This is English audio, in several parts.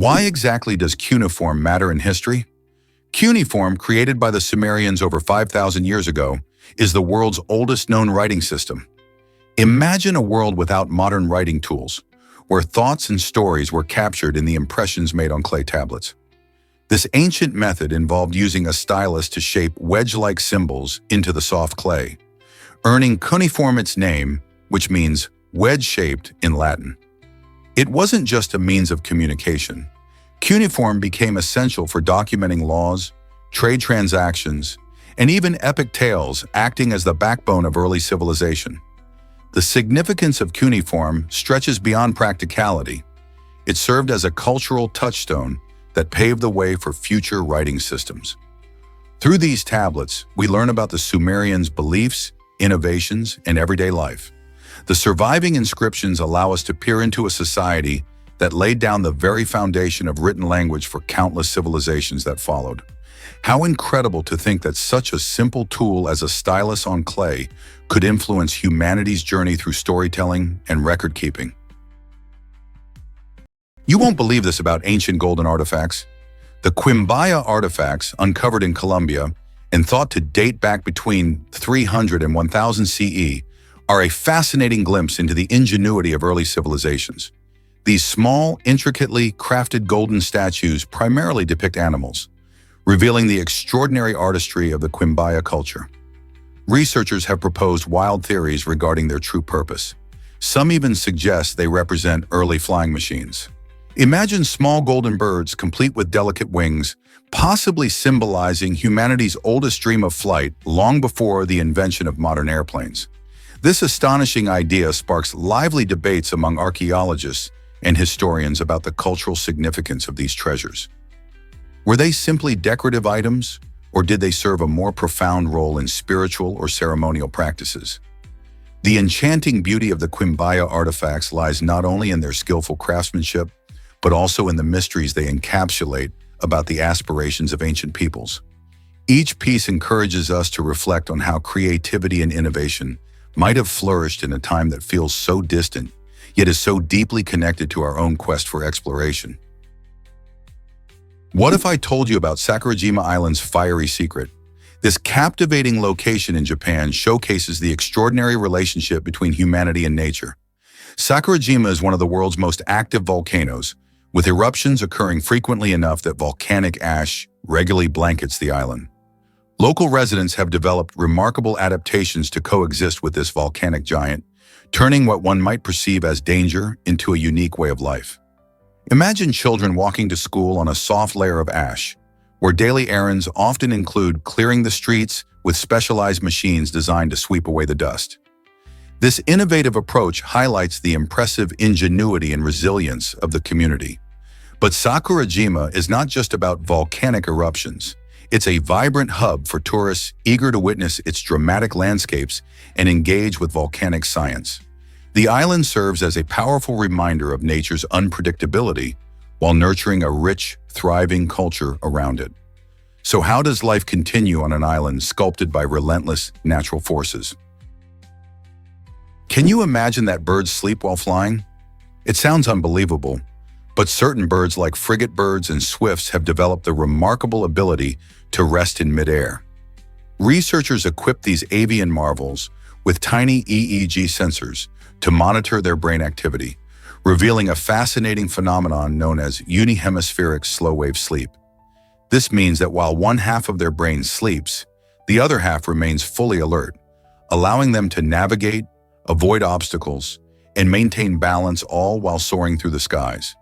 Why exactly does cuneiform matter in history? Cuneiform, created by the Sumerians over 5,000 years ago, is the world's oldest known writing system. Imagine a world without modern writing tools, where thoughts and stories were captured in the impressions made on clay tablets. This ancient method involved using a stylus to shape wedge-like symbols into the soft clay, earning cuneiform its name, which means wedge-shaped in Latin. It wasn't just a means of communication. Cuneiform became essential for documenting laws, trade transactions, and even epic tales, acting as the backbone of early civilization. The significance of cuneiform stretches beyond practicality. It served as a cultural touchstone that paved the way for future writing systems. Through these tablets, we learn about the Sumerians' beliefs, innovations, and everyday life. The surviving inscriptions allow us to peer into a society that laid down the very foundation of written language for countless civilizations that followed. How incredible to think that such a simple tool as a stylus on clay could influence humanity's journey through storytelling and record-keeping. You won't believe this about ancient golden artifacts. The Quimbaya artifacts, uncovered in Colombia and thought to date back between 300 and 1000 CE, are a fascinating glimpse into the ingenuity of early civilizations. These small, intricately crafted golden statues primarily depict animals, revealing the extraordinary artistry of the Quimbaya culture. Researchers have proposed wild theories regarding their true purpose. Some even suggest they represent early flying machines. Imagine small golden birds complete with delicate wings, possibly symbolizing humanity's oldest dream of flight long before the invention of modern airplanes. This astonishing idea sparks lively debates among archaeologists and historians about the cultural significance of these treasures. Were they simply decorative items, or did they serve a more profound role in spiritual or ceremonial practices? The enchanting beauty of the Quimbaya artifacts lies not only in their skillful craftsmanship, but also in the mysteries they encapsulate about the aspirations of ancient peoples. Each piece encourages us to reflect on how creativity and innovation might have flourished in a time that feels so distant, yet is so deeply connected to our own quest for exploration. What if I told you about Sakurajima Islands' fiery secret? This captivating location in Japan showcases the extraordinary relationship between humanity and nature. Sakurajima is one of the world's most active volcanoes, with eruptions occurring frequently enough that volcanic ash regularly blankets the island. Local residents have developed remarkable adaptations to coexist with this volcanic giant, turning what one might perceive as danger into a unique way of life. Imagine children walking to school on a soft layer of ash, where daily errands often include clearing the streets with specialized machines designed to sweep away the dust. This innovative approach highlights the impressive ingenuity and resilience of the community. But Sakurajima is not just about volcanic eruptions. It's a vibrant hub for tourists eager to witness its dramatic landscapes and engage with volcanic science. The island serves as a powerful reminder of nature's unpredictability while nurturing a rich, thriving culture around it. So how does life continue on an island sculpted by relentless natural forces? Can you imagine that birds sleep while flying? It sounds unbelievable, but certain birds like frigate birds and swifts have developed the remarkable ability to rest in midair. Researchers equip these avian marvels with tiny EEG sensors to monitor their brain activity, revealing a fascinating phenomenon known as unihemispheric slow-wave sleep. This means that while one half of their brain sleeps, the other half remains fully alert, allowing them to navigate, avoid obstacles, and maintain balance, all while soaring through the skies.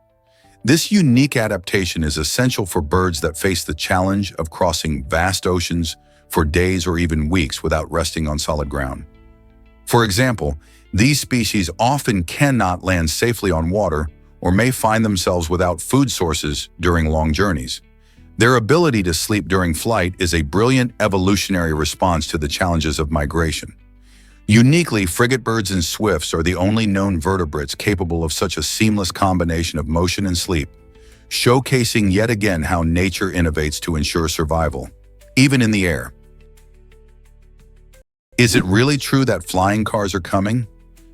This unique adaptation is essential for birds that face the challenge of crossing vast oceans for days or even weeks without resting on solid ground. For example, these species often cannot land safely on water or may find themselves without food sources during long journeys. Their ability to sleep during flight is a brilliant evolutionary response to the challenges of migration. Uniquely, frigate birds and swifts are the only known vertebrates capable of such a seamless combination of motion and sleep, showcasing yet again how nature innovates to ensure survival, even in the air. Is it really true that flying cars are coming?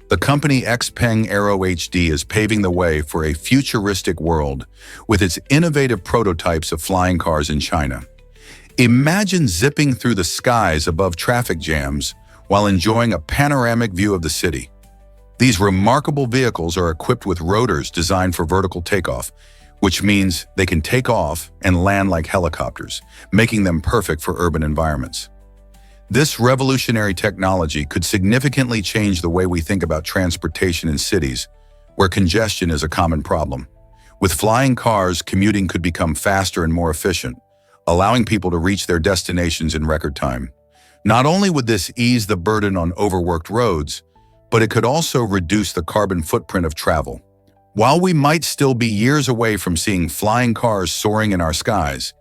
The The company Xpeng Aero HD is paving the way for a futuristic world with its innovative prototypes of flying cars in China. Imagine zipping through the skies above traffic jams while enjoying a panoramic view of the city. These remarkable vehicles are equipped with rotors designed for vertical takeoff, which means they can take off and land like helicopters, making them perfect for urban environments. This revolutionary technology could significantly change the way we think about transportation in cities, where congestion is a common problem. With flying cars, commuting could become faster and more efficient, allowing people to reach their destinations in record time. Not only would this ease the burden on overworked roads, but it could also reduce the carbon footprint of travel. While we might still be years away from seeing flying cars soaring in our skies,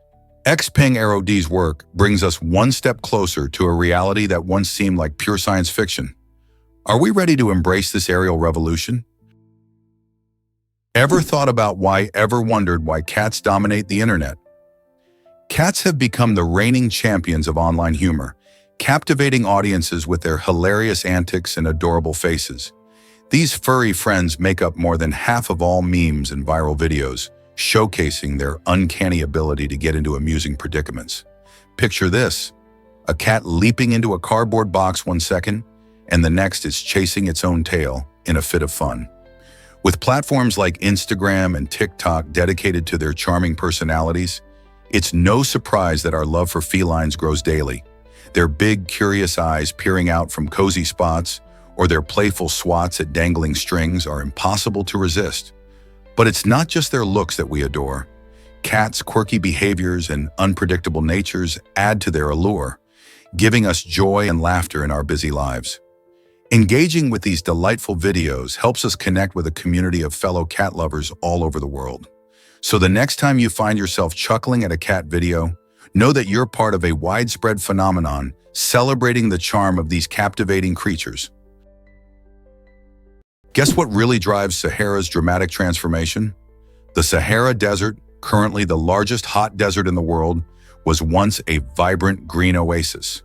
Xpeng Aero D's work brings us one step closer to a reality that once seemed like pure science fiction. Are we ready to embrace this aerial revolution? Ever wondered why cats dominate the internet? Cats have become the reigning champions of online humor, captivating audiences with their hilarious antics and adorable faces. These furry friends make up more than half of all memes and viral videos, showcasing their uncanny ability to get into amusing predicaments. Picture this: a cat leaping into a cardboard box 1 second, and the next is chasing its own tail in a fit of fun. With platforms like Instagram and TikTok dedicated to their charming personalities, it's no surprise that our love for felines grows daily. Their big, curious eyes peering out from cozy spots, or their playful swats at dangling strings are impossible to resist. But it's not just their looks that we adore. Cats' quirky behaviors and unpredictable natures add to their allure, giving us joy and laughter in our busy lives. Engaging with these delightful videos helps us connect with a community of fellow cat lovers all over the world. So the next time you find yourself chuckling at a cat video, know that you're part of a widespread phenomenon celebrating the charm of these captivating creatures. Guess what really drives Sahara's dramatic transformation? The Sahara Desert, currently the largest hot desert in the world, was once a vibrant green oasis.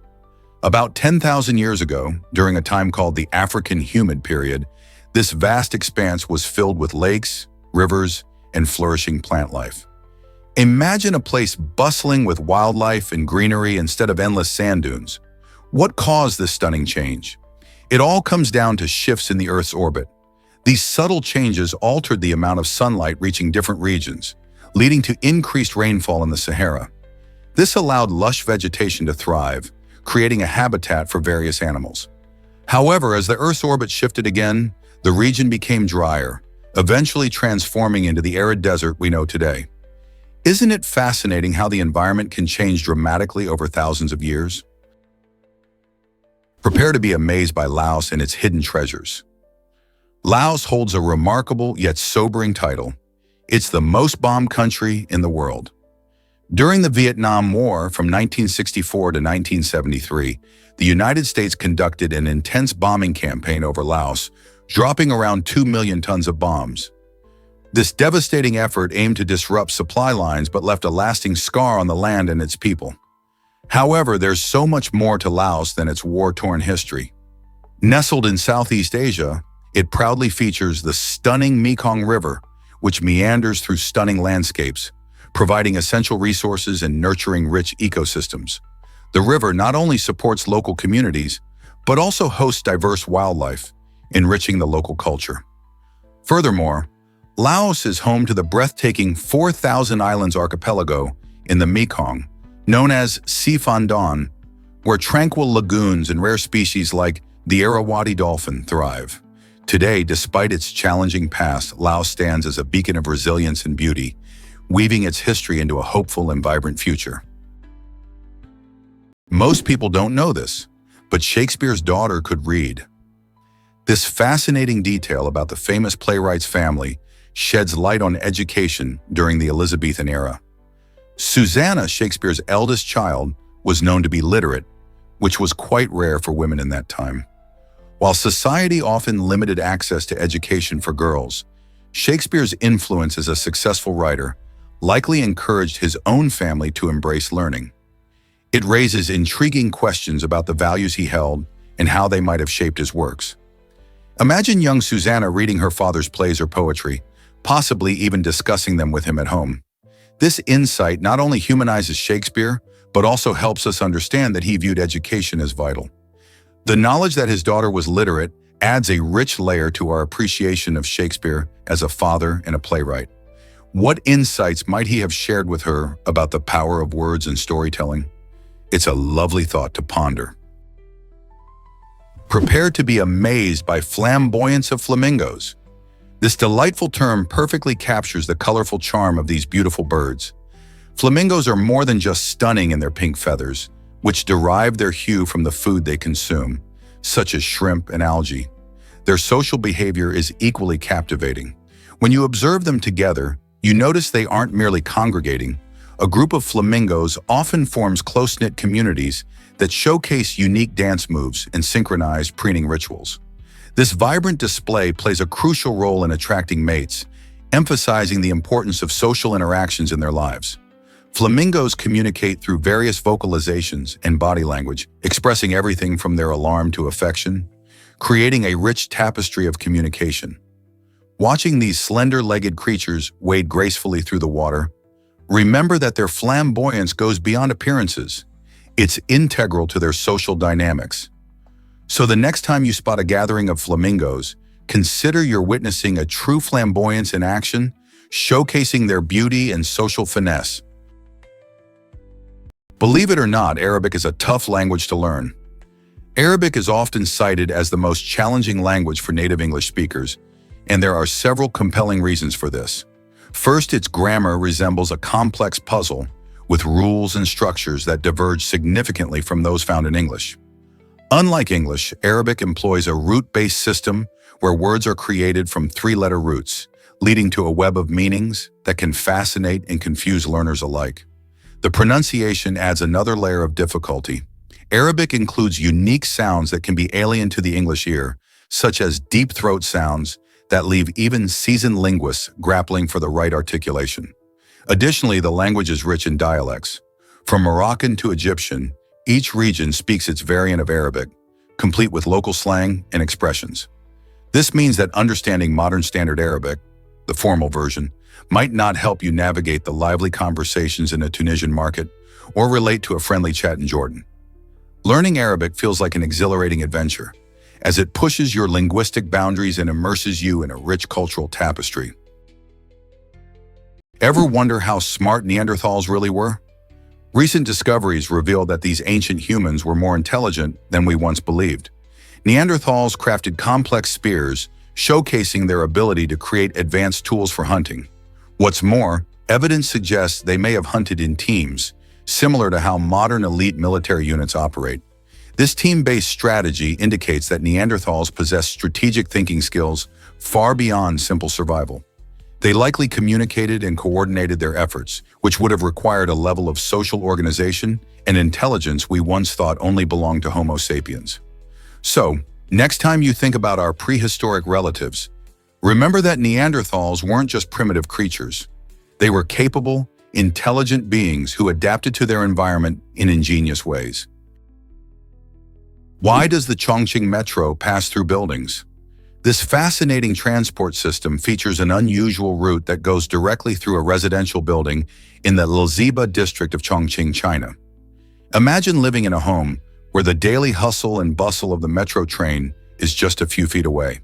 About 10,000 years ago, during a time called the African Humid Period, this vast expanse was filled with lakes, rivers, and flourishing plant life. Imagine a place bustling with wildlife and greenery instead of endless sand dunes. What caused this stunning change? It all comes down to shifts in the Earth's orbit. These subtle changes altered the amount of sunlight reaching different regions, leading to increased rainfall in the Sahara. This allowed lush vegetation to thrive, creating a habitat for various animals. However, as the Earth's orbit shifted again, the region became drier, eventually transforming into the arid desert we know today. Isn't it fascinating how the environment can change dramatically over thousands of years? Prepare to be amazed by Laos and its hidden treasures. Laos holds a remarkable yet sobering title. It's the most bombed country in the world. During the Vietnam War from 1964 to 1973, the United States conducted an intense bombing campaign over Laos, dropping around 2 million tons of bombs. This devastating effort aimed to disrupt supply lines but left a lasting scar on the land and its people. However, there's so much more to Laos than its war-torn history. Nestled in Southeast Asia, it proudly features the stunning Mekong River, which meanders through stunning landscapes, providing essential resources and nurturing rich ecosystems. The river not only supports local communities, but also hosts diverse wildlife, enriching the local culture. Furthermore, Laos is home to the breathtaking 4,000 Islands archipelago in the Mekong, known as Siphandon, where tranquil lagoons and rare species like the Irrawaddy dolphin thrive. Today, despite its challenging past, Laos stands as a beacon of resilience and beauty, weaving its history into a hopeful and vibrant future. Most people don't know this, but Shakespeare's daughter could read. This fascinating detail about the famous playwright's family sheds light on education during the Elizabethan era. Susanna, Shakespeare's eldest child, was known to be literate, which was quite rare for women in that time. While society often limited access to education for girls, Shakespeare's influence as a successful writer likely encouraged his own family to embrace learning. It raises intriguing questions about the values he held and how they might have shaped his works. Imagine young Susanna reading her father's plays or poetry, possibly even discussing them with him at home. This insight not only humanizes Shakespeare, but also helps us understand that he viewed education as vital. The knowledge that his daughter was literate adds a rich layer to our appreciation of Shakespeare as a father and a playwright. What insights might he have shared with her about the power of words and storytelling? It's a lovely thought to ponder. Prepare to be amazed by flamboyance of flamingos. This delightful term perfectly captures the colorful charm of these beautiful birds. Flamingos are more than just stunning in their pink feathers, which derive their hue from the food they consume, such as shrimp and algae. Their social behavior is equally captivating. When you observe them together, you notice they aren't merely congregating. A group of flamingos often forms close-knit communities that showcase unique dance moves and synchronized preening rituals. This vibrant display plays a crucial role in attracting mates, emphasizing the importance of social interactions in their lives. Flamingos communicate through various vocalizations and body language, expressing everything from their alarm to affection, creating a rich tapestry of communication. Watching these slender-legged creatures wade gracefully through the water, remember that their flamboyance goes beyond appearances. It's integral to their social dynamics. So the next time you spot a gathering of flamingos, consider you're witnessing a true flamboyance in action, showcasing their beauty and social finesse. Believe it or not, Arabic is a tough language to learn. Arabic is often cited as the most challenging language for native English speakers, and there are several compelling reasons for this. First, its grammar resembles a complex puzzle with rules and structures that diverge significantly from those found in English. Unlike English, Arabic employs a root-based system where words are created from three-letter roots, leading to a web of meanings that can fascinate and confuse learners alike. The pronunciation adds another layer of difficulty. Arabic includes unique sounds that can be alien to the English ear, such as deep throat sounds that leave even seasoned linguists grappling for the right articulation. Additionally, the language is rich in dialects. From Moroccan to Egyptian, each region speaks its variant of Arabic, complete with local slang and expressions. This means that understanding modern standard Arabic, the formal version, might not help you navigate the lively conversations in a Tunisian market or relate to a friendly chat in Jordan. Learning Arabic feels like an exhilarating adventure, as it pushes your linguistic boundaries and immerses you in a rich cultural tapestry. Ever wonder how smart Neanderthals really were? Recent discoveries reveal that these ancient humans were more intelligent than we once believed. Neanderthals crafted complex spears, showcasing their ability to create advanced tools for hunting. What's more, evidence suggests they may have hunted in teams, similar to how modern elite military units operate. This team-based strategy indicates that Neanderthals possess strategic thinking skills far beyond simple survival. They likely communicated and coordinated their efforts, which would have required a level of social organization and intelligence we once thought only belonged to Homo sapiens. So, next time you think about our prehistoric relatives, remember that Neanderthals weren't just primitive creatures. They were capable, intelligent beings who adapted to their environment in ingenious ways. Why does the Chongqing Metro pass through buildings? This fascinating transport system features an unusual route that goes directly through a residential building in the Liziba district of Chongqing, China. Imagine living in a home where the daily hustle and bustle of the metro train is just a few feet away.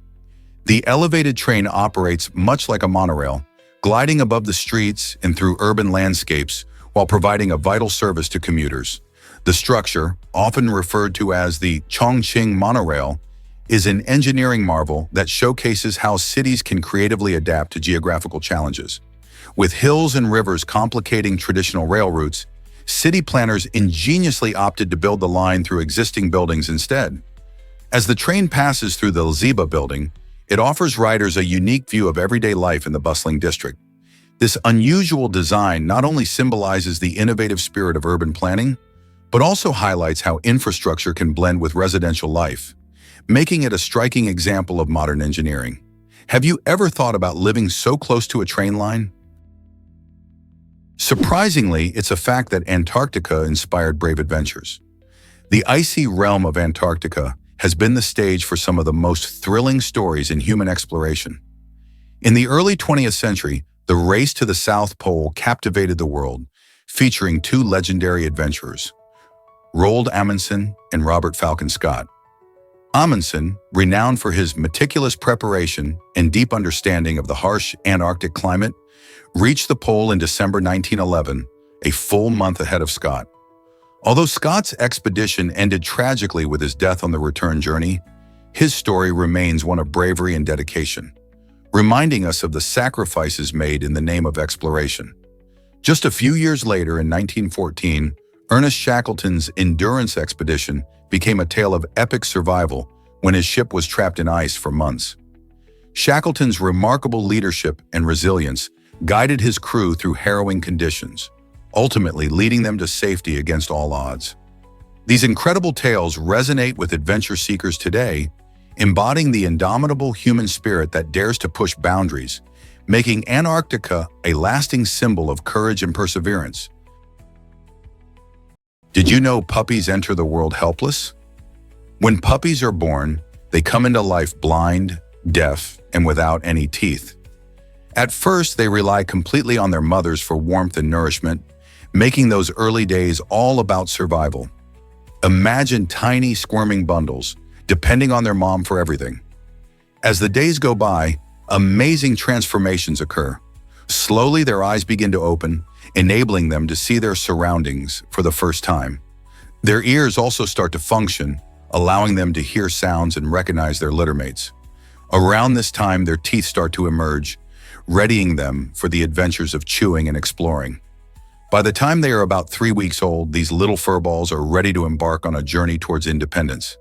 The elevated train operates much like a monorail, gliding above the streets and through urban landscapes while providing a vital service to commuters. The structure, often referred to as the Chongqing monorail, is an engineering marvel that showcases how cities can creatively adapt to geographical challenges. With hills and rivers complicating traditional rail routes, city planners ingeniously opted to build the line through existing buildings instead. As the train passes through the Liziba building, it offers riders a unique view of everyday life in the bustling district. This unusual design not only symbolizes the innovative spirit of urban planning, but also highlights how infrastructure can blend with residential life, making it a striking example of modern engineering. Have you ever thought about living so close to a train line? Surprisingly, it's a fact that Antarctica inspired brave adventures. The icy realm of Antarctica has been the stage for some of the most thrilling stories in human exploration. In the early 20th century, the race to the South Pole captivated the world, featuring two legendary adventurers, Roald Amundsen and Robert Falcon Scott. Amundsen, renowned for his meticulous preparation and deep understanding of the harsh Antarctic climate, reached the pole in December 1911, a full month ahead of Scott. Although Scott's expedition ended tragically with his death on the return journey, his story remains one of bravery and dedication, reminding us of the sacrifices made in the name of exploration. Just a few years later, in 1914, Ernest Shackleton's Endurance expedition became a tale of epic survival when his ship was trapped in ice for months. Shackleton's remarkable leadership and resilience guided his crew through harrowing conditions, ultimately leading them to safety against all odds. These incredible tales resonate with adventure seekers today, embodying the indomitable human spirit that dares to push boundaries, making Antarctica a lasting symbol of courage and perseverance. Did you know puppies enter the world helpless? When puppies are born, they come into life blind, deaf, and without any teeth. At first, they rely completely on their mothers for warmth and nourishment, making those early days all about survival. Imagine tiny, squirming bundles, depending on their mom for everything. As the days go by, amazing transformations occur. Slowly, their eyes begin to open, enabling them to see their surroundings for the first time. Their ears also start to function, allowing them to hear sounds and recognize their littermates. Around this time, their teeth start to emerge, readying them for the adventures of chewing and exploring. By the time they are about 3 weeks old, these little furballs are ready to embark on a journey towards independence.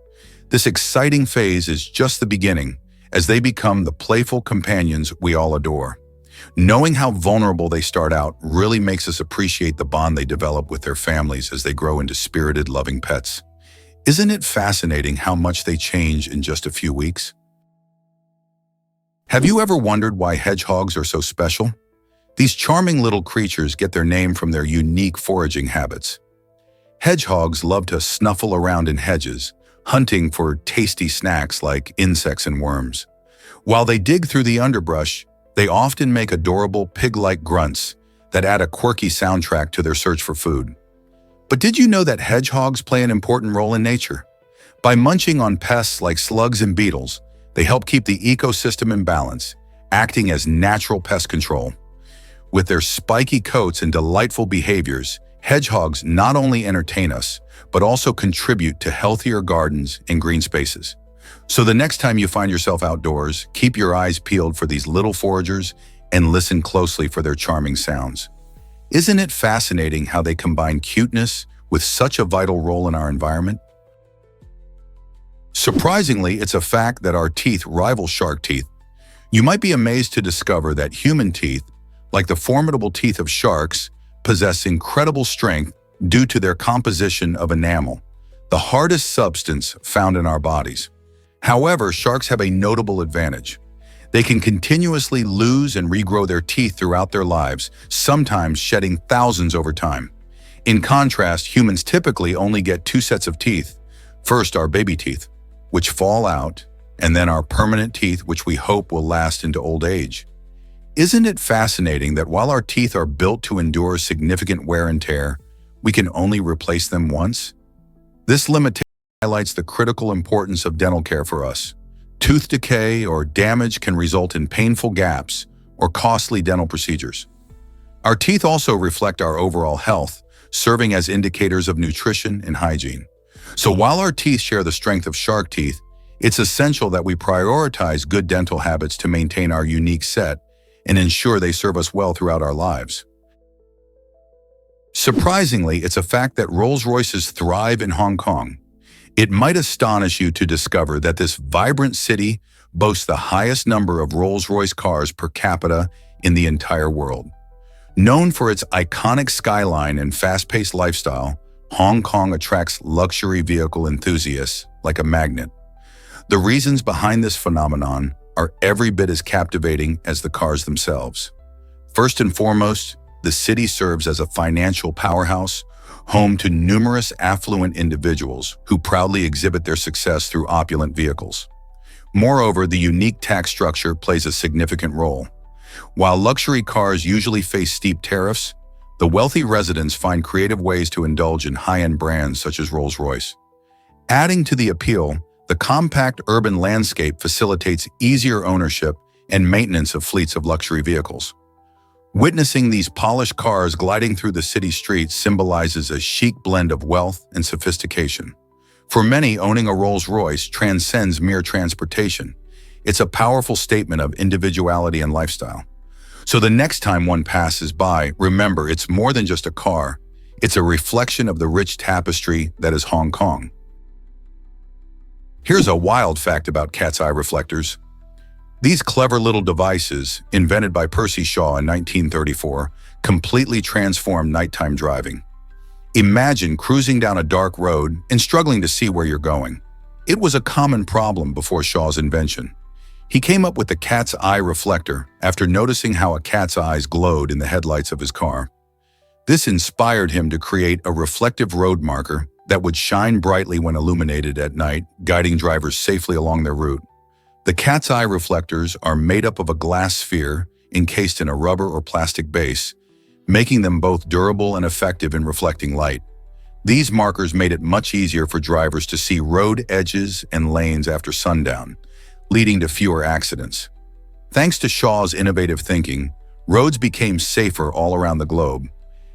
This exciting phase is just the beginning, as they become the playful companions we all adore. Knowing how vulnerable they start out really makes us appreciate the bond they develop with their families as they grow into spirited, loving pets. Isn't it fascinating how much they change in just a few weeks? Have you ever wondered why hedgehogs are so special? These charming little creatures get their name from their unique foraging habits. Hedgehogs love to snuffle around in hedges, hunting for tasty snacks like insects and worms. While they dig through the underbrush, they often make adorable pig-like grunts that add a quirky soundtrack to their search for food. But did you know that hedgehogs play an important role in nature? By munching on pests like slugs and beetles, they help keep the ecosystem in balance, acting as natural pest control. With their spiky coats and delightful behaviors, hedgehogs not only entertain us, but also contribute to healthier gardens and green spaces. So the next time you find yourself outdoors, keep your eyes peeled for these little foragers and listen closely for their charming sounds. Isn't it fascinating how they combine cuteness with such a vital role in our environment? Surprisingly, it's a fact that our teeth rival shark teeth. You might be amazed to discover that human teeth, like the formidable teeth of sharks, possess incredible strength due to their composition of enamel, the hardest substance found in our bodies. However, sharks have a notable advantage. They can continuously lose and regrow their teeth throughout their lives, sometimes shedding thousands over time. In contrast, humans typically only get 2 sets of teeth. First, our baby teeth, which fall out, and then our permanent teeth, which we hope will last into old age. Isn't it fascinating that while our teeth are built to endure significant wear and tear, we can only replace them once? This limitation highlights the critical importance of dental care for us. Tooth decay or damage can result in painful gaps or costly dental procedures. Our teeth also reflect our overall health, serving as indicators of nutrition and hygiene. So while our teeth share the strength of shark teeth, it's essential that we prioritize good dental habits to maintain our unique set and ensure they serve us well throughout our lives. Surprisingly, it's a fact that RollsRoyces thrive in Hong Kong. It might astonish you to discover that this vibrant city boasts the highest number of Rolls-Royce cars per capita in the entire world. Known for its iconic skyline and fast-paced lifestyle, Hong Kong attracts luxury vehicle enthusiasts like a magnet. The reasons behind this phenomenon are every bit as captivating as the cars themselves. First and foremost, the city serves as a financial powerhouse, home to numerous affluent individuals who proudly exhibit their success through opulent vehicles. Moreover, the unique tax structure plays a significant role. While luxury cars usually face steep tariffs, the wealthy residents find creative ways to indulge in high-end brands such as Rolls-Royce. Adding to the appeal, the compact urban landscape facilitates easier ownership and maintenance of fleets of luxury vehicles. Witnessing these polished cars gliding through the city streets symbolizes a chic blend of wealth and sophistication. For many, owning a Rolls-Royce transcends mere transportation. It's a powerful statement of individuality and lifestyle. So the next time one passes by, remember it's more than just a car. It's a reflection of the rich tapestry that is Hong Kong. Here's a wild fact about cat's eye reflectors. These clever little devices, invented by Percy Shaw in 1934, completely transformed nighttime driving. Imagine cruising down a dark road and struggling to see where you're going. It was a common problem before Shaw's invention. He came up with the cat's eye reflector after noticing how a cat's eyes glowed in the headlights of his car. This inspired him to create a reflective road marker that would shine brightly when illuminated at night, guiding drivers safely along their route. The cat's eye reflectors are made up of a glass sphere encased in a rubber or plastic base, making them both durable and effective in reflecting light. These markers made it much easier for drivers to see road edges and lanes after sundown, leading to fewer accidents. Thanks to Shaw's innovative thinking, roads became safer all around the globe,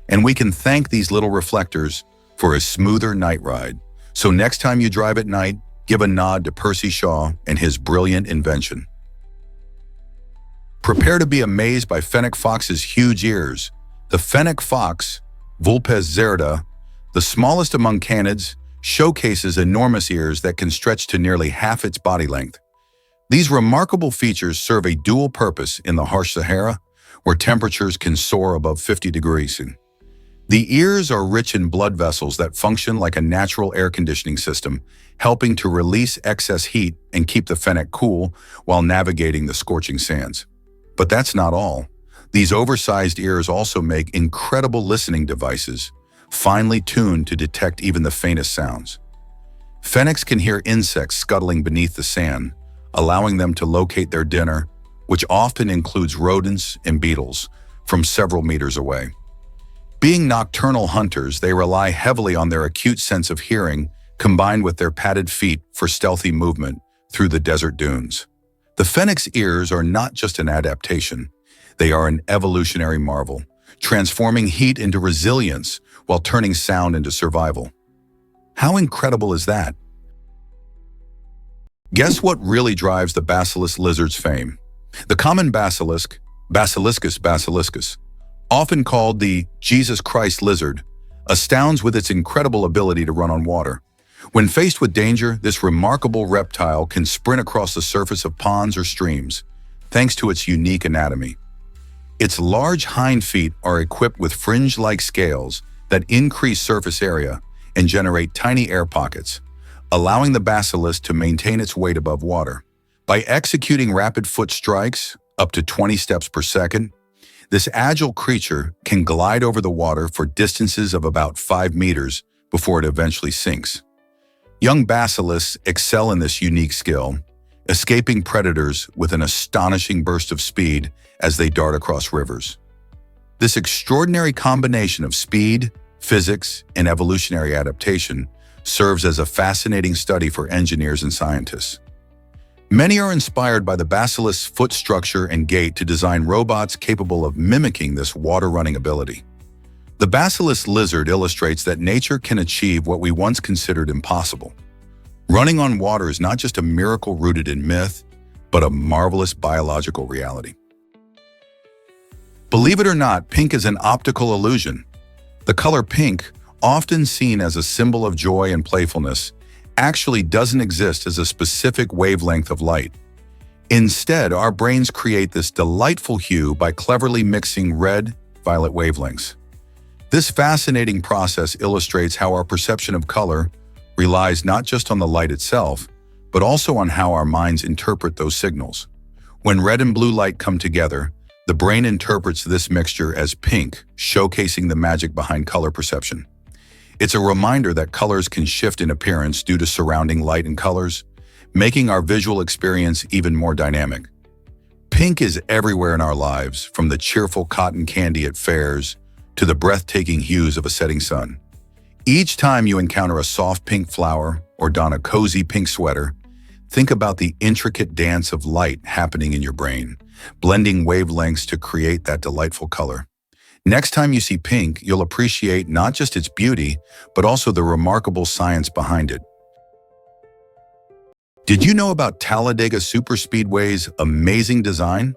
and we can thank these little reflectors for a smoother night ride. So next time you drive at night, give a nod to Percy Shaw and his brilliant invention. Prepare to be amazed by Fenic Fox's huge ears. The Fenic Fox, Vulpes zerda, the smallest among canids, showcases enormous ears that can stretch to nearly half its body length. These remarkable features serve a dual purpose in the harsh Sahara, where temperatures can soar above 50 degrees. The ears are rich in blood vessels that function like a natural air conditioning system, helping to release excess heat and keep the fennec cool while navigating the scorching sands. But that's not all. These oversized ears also make incredible listening devices, finely tuned to detect even the faintest sounds. Fennecs can hear insects scuttling beneath the sand, allowing them to locate their dinner, which often includes rodents and beetles, from several meters away. Being nocturnal hunters, they rely heavily on their acute sense of hearing, combined with their padded feet for stealthy movement through the desert dunes. The fennec's ears are not just an adaptation, they are an evolutionary marvel, transforming heat into resilience while turning sound into survival. How incredible is that? Guess what really drives the basilisk lizard's fame? The common basilisk, Basiliscus basiliscus, often called the Jesus Christ lizard, astounds with its incredible ability to run on water. When faced with danger, this remarkable reptile can sprint across the surface of ponds or streams, thanks to its unique anatomy. Its large hind feet are equipped with fringe-like scales that increase surface area and generate tiny air pockets, allowing the basilisk to maintain its weight above water. By executing rapid foot strikes, up to 20 steps per second, this agile creature can glide over the water for distances of about 5 meters before it eventually sinks. Young basilisks excel in this unique skill, escaping predators with an astonishing burst of speed as they dart across rivers. This extraordinary combination of speed, physics, and evolutionary adaptation serves as a fascinating study for engineers and scientists. Many are inspired by the basilisk's foot structure and gait to design robots capable of mimicking this water-running ability. The basilisk lizard illustrates that nature can achieve what we once considered impossible. Running on water is not just a miracle rooted in myth, but a marvelous biological reality. Believe it or not, pink is an optical illusion. The color pink, often seen as a symbol of joy and playfulness, actually doesn't exist as a specific wavelength of light. Instead, our brains create this delightful hue by cleverly mixing red-violet wavelengths. This fascinating process illustrates how our perception of color relies not just on the light itself, but also on how our minds interpret those signals. When red and blue light come together, the brain interprets this mixture as pink, showcasing the magic behind color perception. It's a reminder that colors can shift in appearance due to surrounding light and colors, making our visual experience even more dynamic. Pink is everywhere in our lives, from the cheerful cotton candy at fairs to the breathtaking hues of a setting sun. Each time you encounter a soft pink flower or don a cozy pink sweater, think about the intricate dance of light happening in your brain, blending wavelengths to create that delightful color. Next time you see pink, you'll appreciate not just its beauty, but also the remarkable science behind it. Did you know about Tallaladega Super Speedway's amazing design?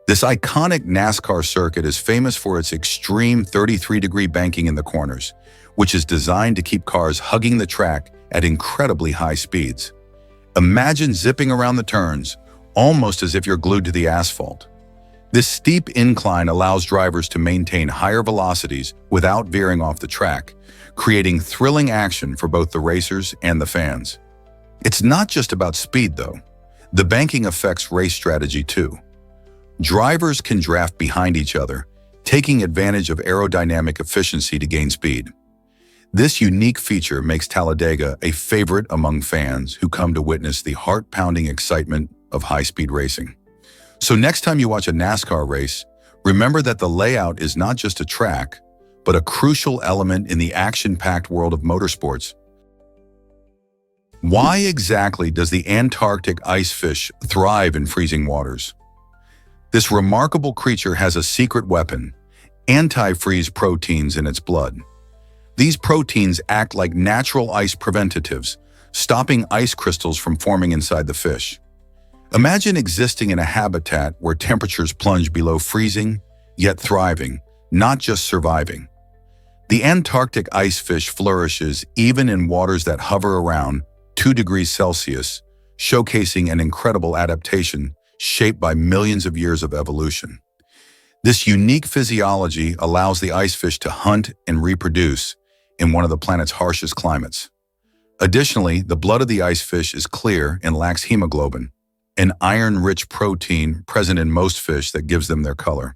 This iconic NASCAR circuit is famous for its extreme 33-degree banking in the corners, which is designed to keep cars hugging the track at incredibly high speeds. Imagine zipping around the turns, almost as if you're glued to the asphalt. This steep incline allows drivers to maintain higher velocities without veering off the track, creating thrilling action for both the racers and the fans. It's not just about speed, though. The banking affects race strategy, too. Drivers can draft behind each other, taking advantage of aerodynamic efficiency to gain speed. This unique feature makes Talladega a favorite among fans who come to witness the heart-pounding excitement of high-speed racing. So next time you watch a NASCAR race, remember that the layout is not just a track, but a crucial element in the action-packed world of motorsports. Why exactly does the Antarctic icefish thrive in freezing waters? This remarkable creature has a secret weapon, anti-freeze proteins in its blood. These proteins act like natural ice preventatives, stopping ice crystals from forming inside the fish. Imagine existing in a habitat where temperatures plunge below freezing, yet thriving, not just surviving. The Antarctic icefish flourishes even in waters that hover around 2 degrees Celsius, showcasing an incredible adaptation shaped by millions of years of evolution. This unique physiology allows the icefish to hunt and reproduce in one of the planet's harshest climates. Additionally, the blood of the icefish is clear and lacks hemoglobin, an iron-rich protein present in most fish that gives them their color.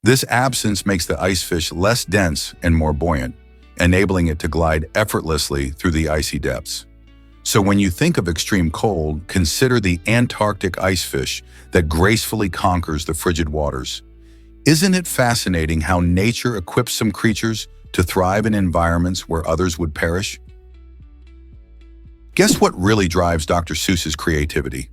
This absence makes the icefish less dense and more buoyant, enabling it to glide effortlessly through the icy depths. So when you think of extreme cold, consider the Antarctic icefish that gracefully conquers the frigid waters. Isn't it fascinating how nature equips some creatures to thrive in environments where others would perish? Guess what really drives Dr. Seuss's creativity?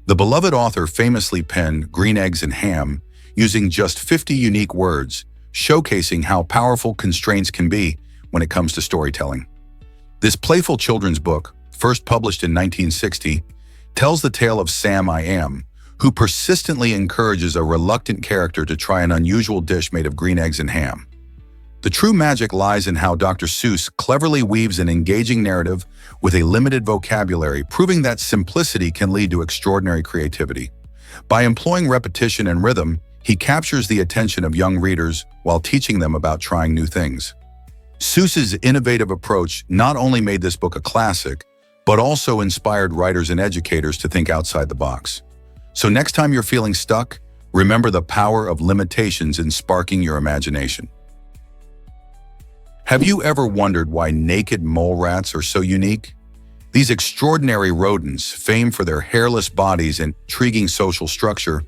The beloved author famously penned Green Eggs and Ham using just 50 unique words, showcasing how powerful constraints can be when it comes to storytelling. This playful children's book, first published in 1960, tells the tale of Sam I Am, who persistently encourages a reluctant character to try an unusual dish made of green eggs and ham. The true magic lies in how Dr. Seuss cleverly weaves an engaging narrative with a limited vocabulary, proving that simplicity can lead to extraordinary creativity. By employing repetition and rhythm, he captures the attention of young readers while teaching them about trying new things. Seuss's innovative approach not only made this book a classic, but also inspired writers and educators to think outside the box. So next time you're feeling stuck, remember the power of limitations in sparking your imagination. Have you ever wondered why naked mole rats are so unique? These extraordinary rodents, famed for their hairless bodies and intriguing social structure,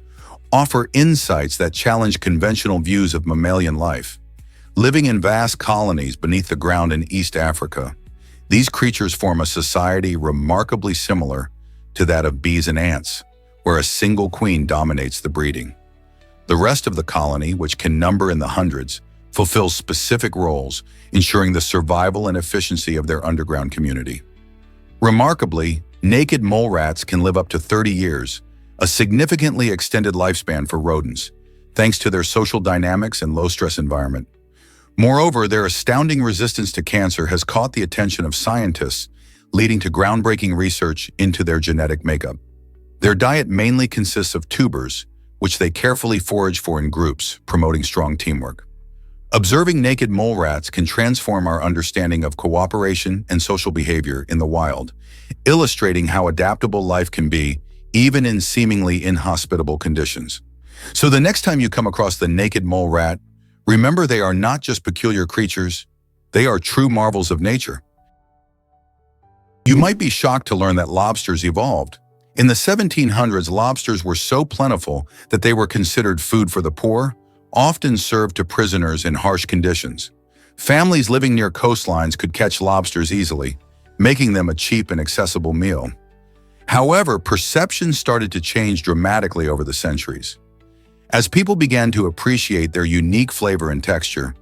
offer insights that challenge conventional views of mammalian life. Living in vast colonies beneath the ground in East Africa, these creatures form a society remarkably similar to that of bees and ants, where a single queen dominates the breeding. The rest of the colony, which can number in the hundreds, fulfills specific roles, ensuring the survival and efficiency of their underground community. Remarkably, naked mole rats can live up to 30 years, a significantly extended lifespan for rodents, thanks to their social dynamics and low-stress environment. Moreover, their astounding resistance to cancer has caught the attention of scientists, leading to groundbreaking research into their genetic makeup. Their diet mainly consists of tubers, which they carefully forage for in groups, promoting strong teamwork. Observing naked mole rats can transform our understanding of cooperation and social behavior in the wild, illustrating how adaptable life can be, even in seemingly inhospitable conditions. So the next time you come across the naked mole rat, remember they are not just peculiar creatures, They are true marvels of nature. You might be shocked to learn that lobsters evolved. In the 1700s, lobsters were so plentiful that they were considered food for the poor, often served to prisoners in harsh conditions. Families living near coastlines could catch lobsters easily, making them a cheap and accessible meal. However, perceptions started to change dramatically over the centuries. As people began to appreciate their unique flavor and texture,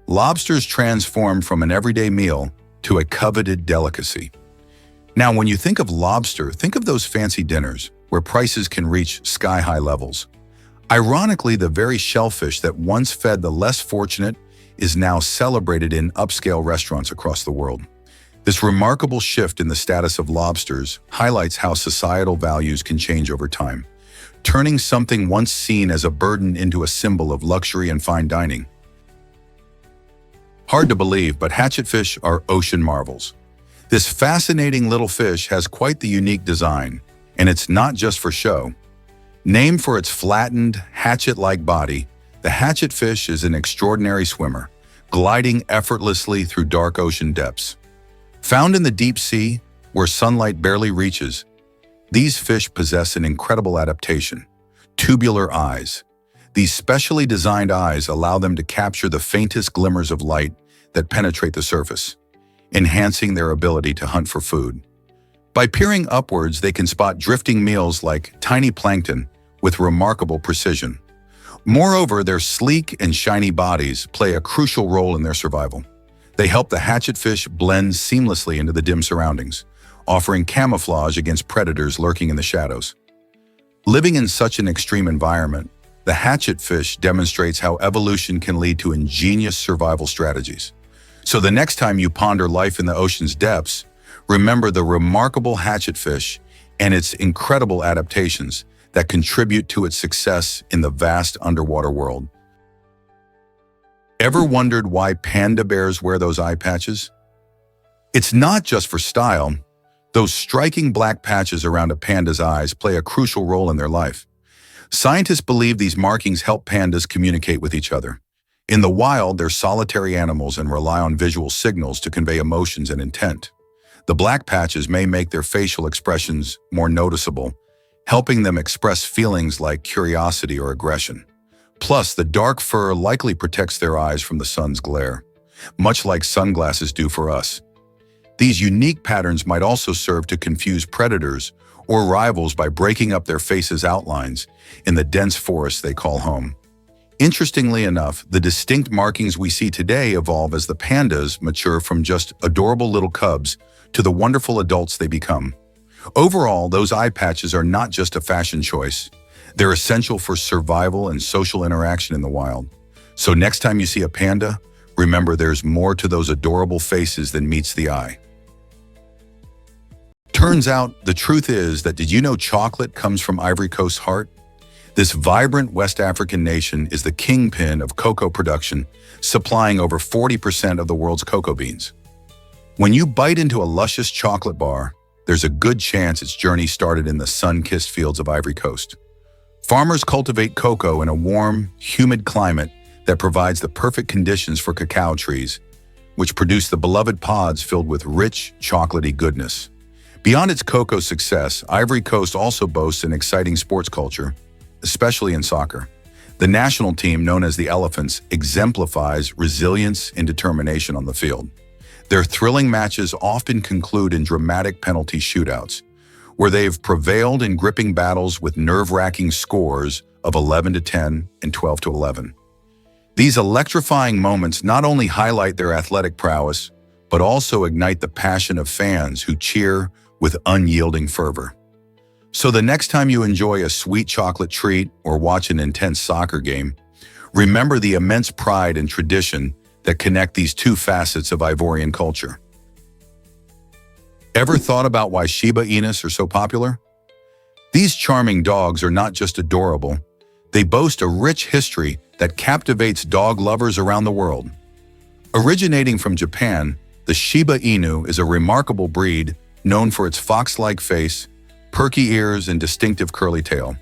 lobsters transformed from an everyday meal to a coveted delicacy. Now, when you think of lobster, think of those fancy dinners where prices can reach sky-high levels. Ironically, the very shellfish that once fed the less fortunate is now celebrated in upscale restaurants across the world. This remarkable shift in the status of lobsters highlights how societal values can change over time, turning something once seen as a burden into a symbol of luxury and fine dining. Hard to believe, but hatchetfish are ocean marvels. This fascinating little fish has quite the unique design, and it's not just for show. Named for its flattened, hatchet-like body, the hatchetfish is an extraordinary swimmer, gliding effortlessly through dark ocean depths. Found in the deep sea, where sunlight barely reaches, these fish possess an incredible adaptation: tubular eyes. These specially designed eyes allow them to capture the faintest glimmers of light that penetrate the surface, enhancing their ability to hunt for food. By peering upwards, they can spot drifting meals like tiny plankton with remarkable precision. Moreover, their sleek and shiny bodies play a crucial role in their survival. They help the hatchetfish blend seamlessly into the dim surroundings, offering camouflage against predators lurking in the shadows. Living in such an extreme environment, the hatchetfish demonstrates how evolution can lead to ingenious survival strategies. So the next time you ponder life in the ocean's depths, remember the remarkable hatchetfish and its incredible adaptations that contribute to its success in the vast underwater world. Ever wondered why panda bears wear those eye patches? It's not just for style. Those striking black patches around a panda's eyes play a crucial role in their life. Scientists believe these markings help pandas communicate with each other. In the wild, they're solitary animals and rely on visual signals to convey emotions and intent. The black patches may make their facial expressions more noticeable, helping them express feelings like curiosity or aggression. Plus, the dark fur likely protects their eyes from the sun's glare, much like sunglasses do for us. These unique patterns might also serve to confuse predators or rivals by breaking up their faces' outlines in the dense forest they call home. Interestingly enough, the distinct markings we see today evolve as the pandas mature from just adorable little cubs to the wonderful adults they become. Overall, those eye patches are not just a fashion choice. They're essential for survival and social interaction in the wild. So next time you see a panda, remember there's more to those adorable faces than meets the eye. Turns out, the truth is that did you know chocolate comes from Ivory Coast's heart? This vibrant West African nation is the kingpin of cocoa production, supplying over 40% of the world's cocoa beans. When you bite into a luscious chocolate bar, there's a good chance its journey started in the sun-kissed fields of Ivory Coast. Farmers cultivate cocoa in a warm, humid climate that provides the perfect conditions for cacao trees, which produce the beloved pods filled with rich, chocolatey goodness. Beyond its cocoa success, Ivory Coast also boasts an exciting sports culture, especially in soccer. The national team, known as the Elephants, exemplifies resilience and determination on the field. Their thrilling matches often conclude in dramatic penalty shootouts, where they've prevailed in gripping battles with nerve-wracking scores of 11-10 and 12-11. These electrifying moments not only highlight their athletic prowess, but also ignite the passion of fans who cheer with unyielding fervor. So the next time you enjoy a sweet chocolate treat or watch an intense soccer game, remember the immense pride and tradition that connect these two facets of Ivorian culture. Ever thought about why Shiba Inus are so popular? These charming dogs are not just adorable, they boast a rich history that captivates dog lovers around the world. Originating from Japan, the Shiba Inu is a remarkable breed known for its fox-like face, perky ears, and distinctive curly tail.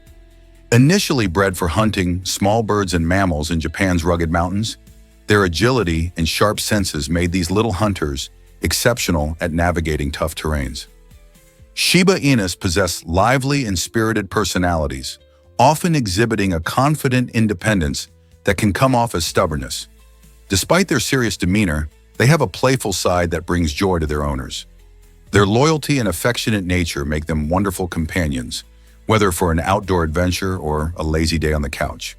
Initially bred for hunting small birds and mammals in Japan's rugged mountains, Their agility and sharp senses made these little hunters exceptional at navigating tough terrains. Shiba Inus possess lively and spirited personalities, often exhibiting a confident independence that can come off as stubbornness. Despite their serious demeanor, they have a playful side that brings joy to their owners. Their loyalty and affectionate nature make them wonderful companions, whether for an outdoor adventure or a lazy day on the couch.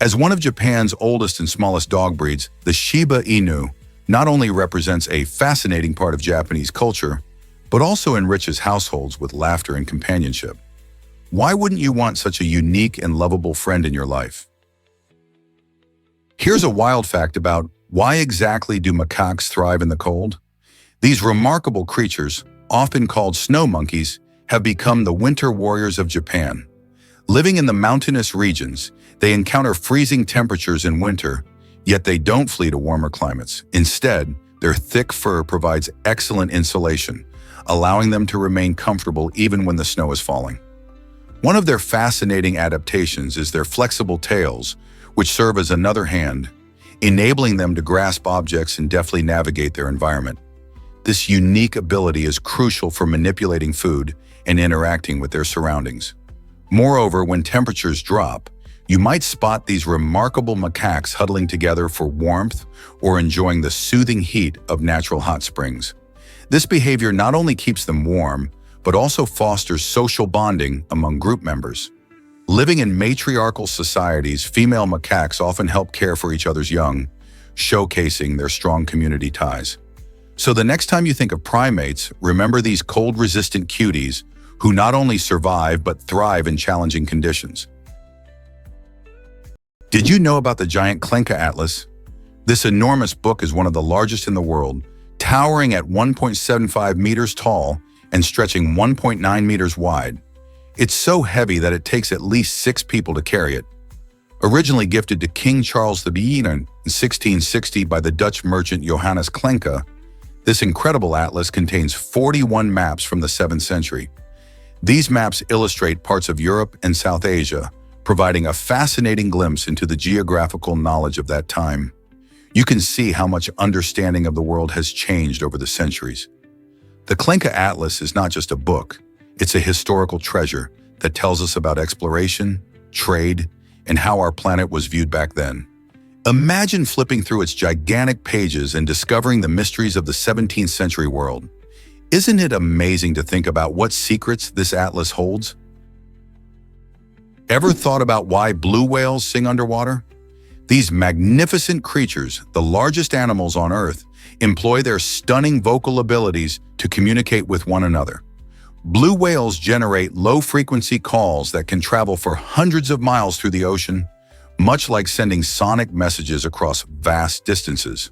As one of Japan's oldest and smallest dog breeds, the Shiba Inu not only represents a fascinating part of Japanese culture, but also enriches households with laughter and companionship. Why wouldn't you want such a unique and lovable friend in your life? Here's a wild fact about why exactly do macaques thrive in the cold? These remarkable creatures, often called snow monkeys, have become the winter warriors of Japan. Living in the mountainous regions, they encounter freezing temperatures in winter, yet they don't flee to warmer climates. Instead, their thick fur provides excellent insulation, allowing them to remain comfortable even when the snow is falling. One of their fascinating adaptations is their flexible tails, which serve as another hand, enabling them to grasp objects and deftly navigate their environment. This unique ability is crucial for manipulating food and interacting with their surroundings. Moreover, when temperatures drop, you might spot these remarkable macaques huddling together for warmth or enjoying the soothing heat of natural hot springs. This behavior not only keeps them warm, but also fosters social bonding among group members. Living in matriarchal societies, female macaques often help care for each other's young, showcasing their strong community ties. So the next time you think of primates, remember these cold-resistant cuties who not only survive but thrive in challenging conditions. Did you know about the giant Clanka Atlas? This enormous book is one of the largest in the world, towering at 1.75 meters tall and stretching 1.9 meters wide. It's so heavy that it takes at least 6 people to carry it. Originally gifted to King Charles the Beginner in 1660 by the Dutch merchant Johannes Clanka, this incredible atlas contains 41 maps from the 7th century. These maps illustrate parts of Europe and South Asia, providing a fascinating glimpse into the geographical knowledge of that time. You can see how much understanding of the world has changed over the centuries. The Clanka Atlas is not just a book, it's a historical treasure that tells us about exploration, trade, and how our planet was viewed back then. Imagine flipping through its gigantic pages and discovering the mysteries of the 17th century world. Isn't it amazing to think about what secrets this atlas holds? Ever thought about why blue whales sing underwater? These magnificent creatures, the largest animals on Earth, employ their stunning vocal abilities to communicate with one another. Blue whales generate low-frequency calls that can travel for hundreds of miles through the ocean, much like sending sonic messages across vast distances.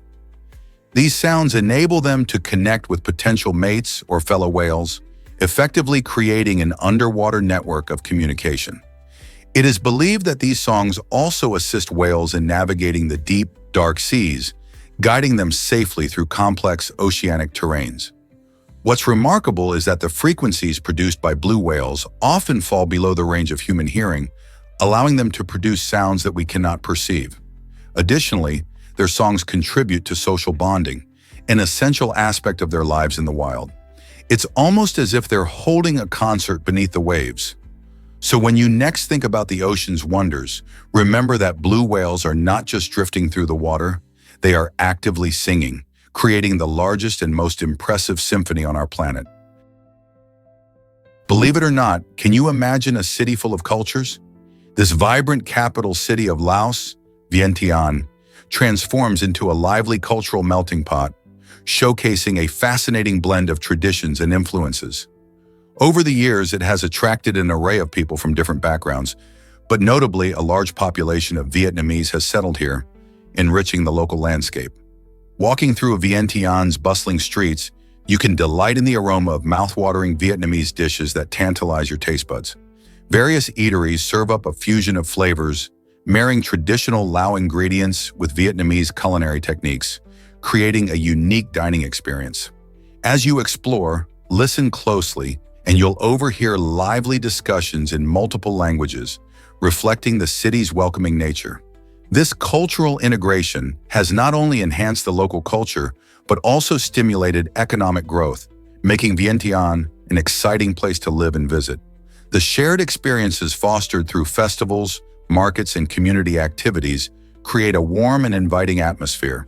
These sounds enable them to connect with potential mates or fellow whales, effectively creating an underwater network of communication. It is believed that these songs also assist whales in navigating the deep, dark seas, guiding them safely through complex oceanic terrains. What's remarkable is that the frequencies produced by blue whales often fall below the range of human hearing, allowing them to produce sounds that we cannot perceive. Additionally, their songs contribute to social bonding, an essential aspect of their lives in the wild. It's almost as if they're holding a concert beneath the waves. So when you next think about the ocean's wonders, remember that blue whales are not just drifting through the water, they are actively singing, creating the largest and most impressive symphony on our planet. Believe it or not, can you imagine a city full of cultures? This vibrant capital city of Laos, Vientiane, transforms into a lively cultural melting pot, showcasing a fascinating blend of traditions and influences. Over the years, it has attracted an array of people from different backgrounds, but notably, a large population of Vietnamese has settled here, enriching the local landscape. Walking through Vientiane's bustling streets, you can delight in the aroma of mouth-watering Vietnamese dishes that tantalize your taste buds. Various eateries serve up a fusion of flavors, marrying traditional Lao ingredients with Vietnamese culinary techniques, creating a unique dining experience. As you explore, listen closely, and you'll overhear lively discussions in multiple languages, reflecting the city's welcoming nature. This cultural integration has not only enhanced the local culture, but also stimulated economic growth, making Vientiane an exciting place to live and visit. The shared experiences fostered through festivals, markets, and community activities create a warm and inviting atmosphere,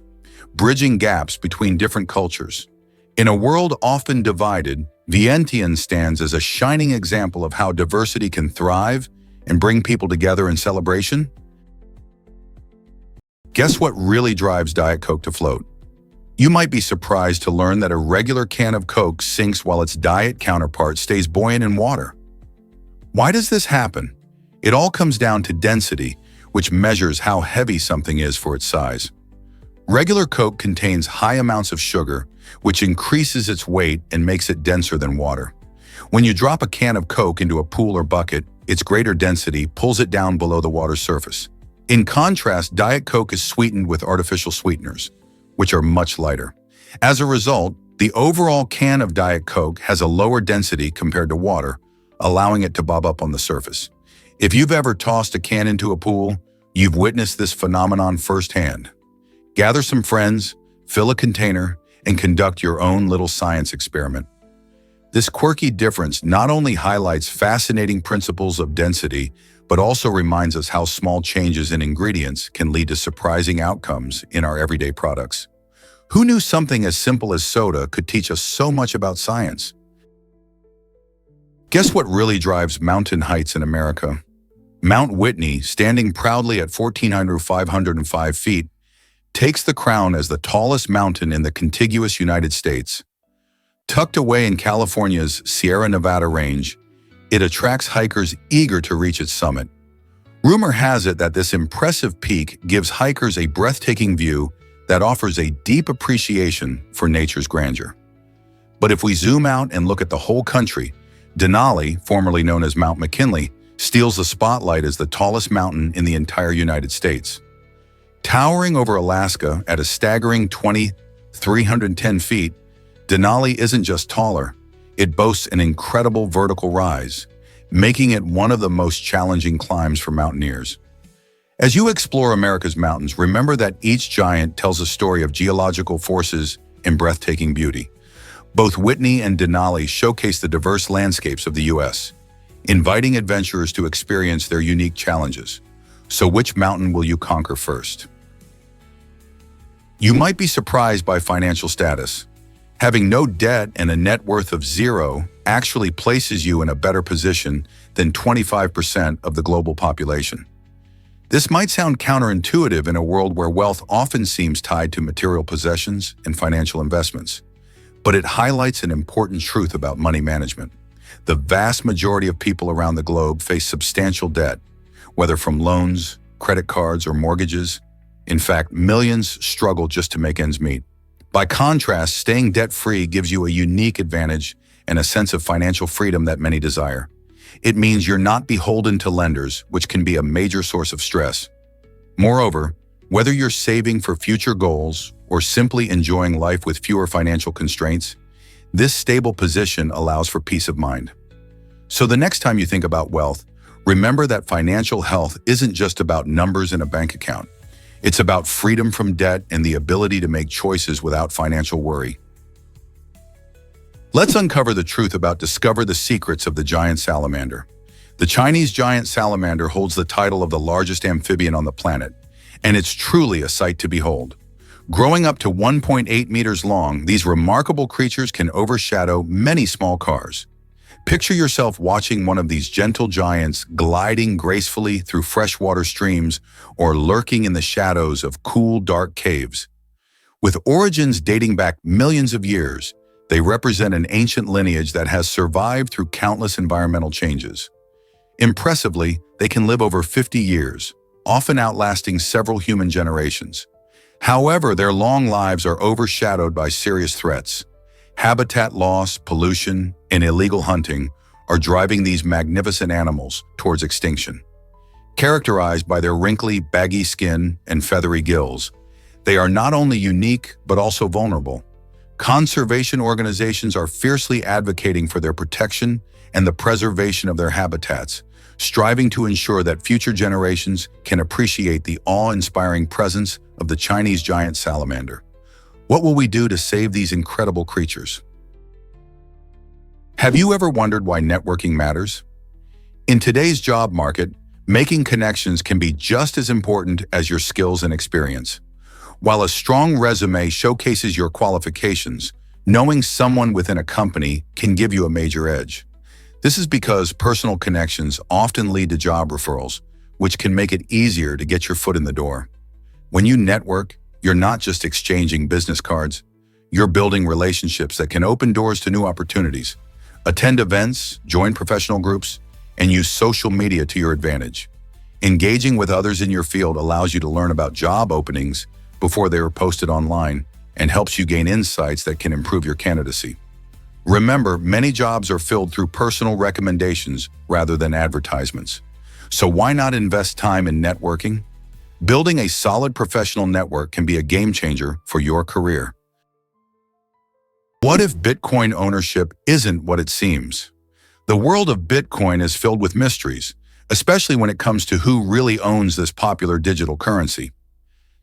bridging gaps between different cultures. In a world often divided, Vientiane stands as a shining example of how diversity can thrive and bring people together in celebration. Guess what really drives Diet Coke to float? You might be surprised to learn that a regular can of Coke sinks while its diet counterpart stays buoyant in water. Why does this happen? It all comes down to density, which measures how heavy something is for its size. Regular Coke contains high amounts of sugar, which increases its weight and makes it denser than water. When you drop a can of Coke into a pool or bucket, its greater density pulls it down below the water's surface. In contrast, Diet Coke is sweetened with artificial sweeteners, which are much lighter. As a result, the overall can of Diet Coke has a lower density compared to water, allowing it to bob up on the surface. If you've ever tossed a can into a pool, you've witnessed this phenomenon firsthand. Gather some friends, fill a container, and conduct your own little science experiment. This quirky difference not only highlights fascinating principles of density, but also reminds us how small changes in ingredients can lead to surprising outcomes in our everyday products. Who knew something as simple as soda could teach us so much about science? Guess what really drives mountain heights in America? Mount Whitney, standing proudly at 14,505 feet, takes the crown as the tallest mountain in the contiguous United States. Tucked away in California's Sierra Nevada range, it attracts hikers eager to reach its summit. Rumor has it that this impressive peak gives hikers a breathtaking view that offers a deep appreciation for nature's grandeur. But if we zoom out and look at the whole country, Denali, formerly known as Mount McKinley, steals the spotlight as the tallest mountain in the entire United States. Towering over Alaska at a staggering 2,310 feet, Denali isn't just taller, it boasts an incredible vertical rise, making it one of the most challenging climbs for mountaineers. As you explore America's mountains, remember that each giant tells a story of geological forces and breathtaking beauty. Both Whitney and Denali showcase the diverse landscapes of the U.S., inviting adventurers to experience their unique challenges. So which mountain will you conquer first? You might be surprised by financial status. Having no debt and a net worth of zero actually places you in a better position than 25% of the global population. This might sound counterintuitive in a world where wealth often seems tied to material possessions and financial investments, but it highlights an important truth about money management. The vast majority of people around the globe face substantial debt, whether from loans, credit cards, or mortgages. In fact, millions struggle just to make ends meet. By contrast, staying debt-free gives you a unique advantage and a sense of financial freedom that many desire. It means you're not beholden to lenders, which can be a major source of stress. Moreover, whether you're saving for future goals or simply enjoying life with fewer financial constraints, this stable position allows for peace of mind. So the next time you think about wealth, remember that financial health isn't just about numbers in a bank account. It's about freedom from debt and the ability to make choices without financial worry. Let's uncover the truth about discover the secrets of the giant salamander. The Chinese giant salamander holds the title of the largest amphibian on the planet, and it's truly a sight to behold. Growing up to 1.8 meters long, these remarkable creatures can overshadow many small cars. Picture yourself watching one of these gentle giants gliding gracefully through freshwater streams or lurking in the shadows of cool, dark caves. With origins dating back millions of years, they represent an ancient lineage that has survived through countless environmental changes. Impressively, they can live over 50 years, often outlasting several human generations. However, their long lives are overshadowed by serious threats. Habitat loss, pollution, and illegal hunting are driving these magnificent animals towards extinction. Characterized by their wrinkly, baggy skin and feathery gills, they are not only unique but also vulnerable. Conservation organizations are fiercely advocating for their protection and the preservation of their habitats, striving to ensure that future generations can appreciate the awe-inspiring presence of the Chinese giant salamander. What will we do to save these incredible creatures? Have you ever wondered why networking matters? In today's job market, making connections can be just as important as your skills and experience. While a strong resume showcases your qualifications, knowing someone within a company can give you a major edge. This is because personal connections often lead to job referrals, which can make it easier to get your foot in the door. When you network, you're not just exchanging business cards, you're building relationships that can open doors to new opportunities. Attend events, join professional groups, and use social media to your advantage. Engaging with others in your field allows you to learn about job openings before they are posted online and helps you gain insights that can improve your candidacy. Remember, many jobs are filled through personal recommendations rather than advertisements. So why not invest time in networking? Building a solid professional network can be a game changer for your career. What if Bitcoin ownership isn't what it seems? The world of Bitcoin is filled with mysteries, especially when it comes to who really owns this popular digital currency.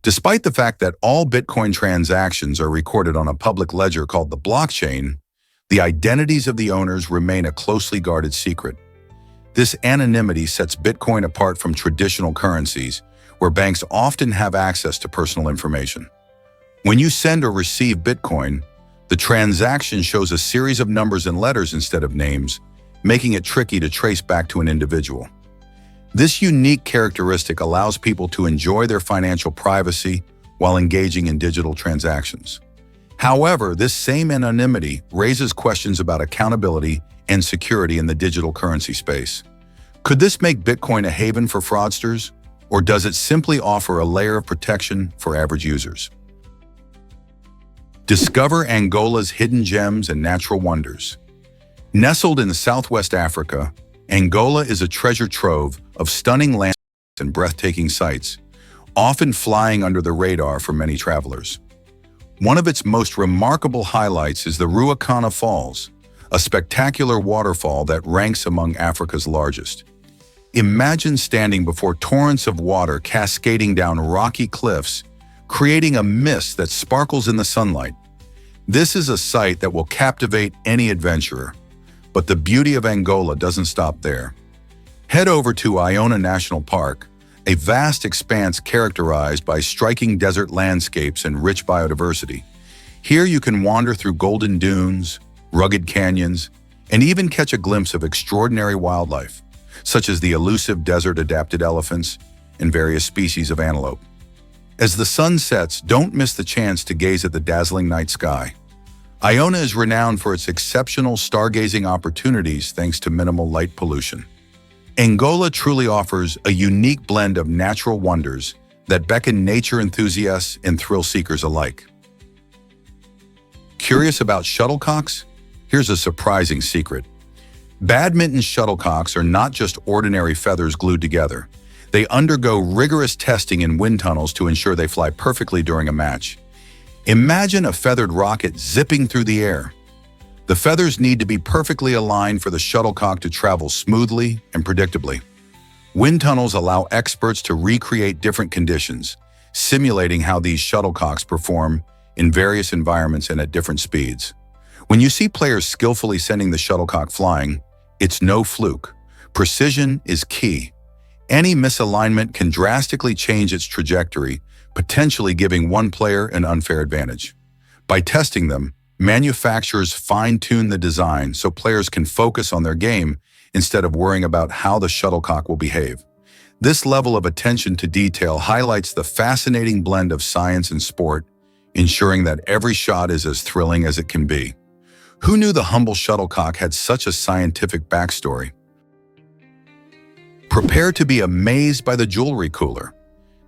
Despite the fact that all Bitcoin transactions are recorded on a public ledger called the blockchain, the identities of the owners remain a closely guarded secret. This anonymity sets Bitcoin apart from traditional currencies, where banks often have access to personal information. When you send or receive Bitcoin, the transaction shows a series of numbers and letters instead of names, making it tricky to trace back to an individual. This unique characteristic allows people to enjoy their financial privacy while engaging in digital transactions. However, this same anonymity raises questions about accountability and security in the digital currency space. Could this make Bitcoin a haven for fraudsters, or does it simply offer a layer of protection for average users? Discover Angola's hidden gems and natural wonders. Nestled in Southwest Africa, Angola is a treasure trove of stunning landscapes and breathtaking sights, often flying under the radar for many travelers. One of its most remarkable highlights is the Ruacana Falls, a spectacular waterfall that ranks among Africa's largest. Imagine standing before torrents of water cascading down rocky cliffs, creating a mist that sparkles in the sunlight. This is a sight that will captivate any adventurer. But the beauty of Angola doesn't stop there. Head over to Iona National Park, a vast expanse characterized by striking desert landscapes and rich biodiversity. Here you can wander through golden dunes, rugged canyons, and even catch a glimpse of extraordinary wildlife, such as the elusive desert-adapted elephants and various species of antelope. As the sun sets, don't miss the chance to gaze at the dazzling night sky. Iona is renowned for its exceptional stargazing opportunities thanks to minimal light pollution. Angola truly offers a unique blend of natural wonders that beckon nature enthusiasts and thrill seekers alike. Curious about shuttlecocks? Here's a surprising secret. Badminton shuttlecocks are not just ordinary feathers glued together. They undergo rigorous testing in wind tunnels to ensure they fly perfectly during a match. Imagine a feathered rocket zipping through the air. The feathers need to be perfectly aligned for the shuttlecock to travel smoothly and predictably. Wind tunnels allow experts to recreate different conditions, simulating how these shuttlecocks perform in various environments and at different speeds. When you see players skillfully sending the shuttlecock flying, it's no fluke. Precision is key. Any misalignment can drastically change its trajectory, potentially giving one player an unfair advantage. By testing them, manufacturers fine-tune the design so players can focus on their game instead of worrying about how the shuttlecock will behave. This level of attention to detail highlights the fascinating blend of science and sport, ensuring that every shot is as thrilling as it can be. Who knew the humble shuttlecock had such a scientific backstory? Prepare to be amazed by the jewelry cooler.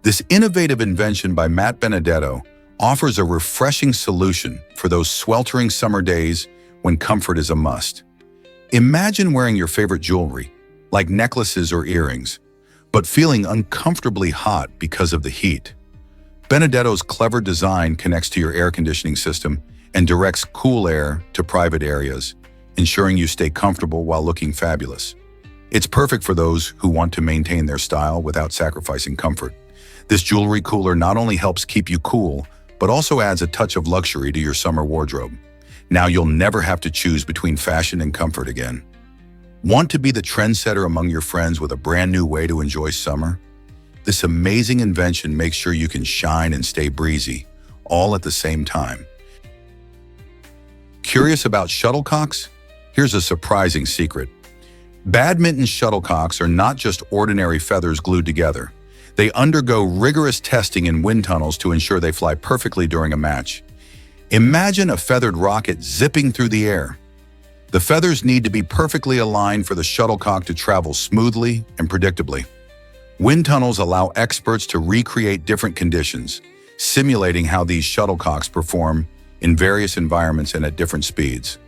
This innovative invention by Matt Benedetto offers a refreshing solution for those sweltering summer days when comfort is a must. Imagine wearing your favorite jewelry, like necklaces or earrings, but feeling uncomfortably hot because of the heat. Benedetto's clever design connects to your air conditioning system and directs cool air to private areas, ensuring you stay comfortable while looking fabulous. It's perfect for those who want to maintain their style without sacrificing comfort. This jewelry cooler not only helps keep you cool, but also adds a touch of luxury to your summer wardrobe. Now you'll never have to choose between fashion and comfort again. Want to be the trendsetter among your friends with a brand new way to enjoy summer? This amazing invention makes sure you can shine and stay breezy, all at the same time. Curious about shuttlecocks? Here's a surprising secret. Badminton shuttlecocks are not just ordinary feathers glued together. They undergo rigorous testing in wind tunnels to ensure they fly perfectly during a match. Imagine a feathered rocket zipping through the air. The feathers need to be perfectly aligned for the shuttlecock to travel smoothly and predictably. Wind tunnels allow experts to recreate different conditions, simulating how these shuttlecocks perform in various environments and at different speeds.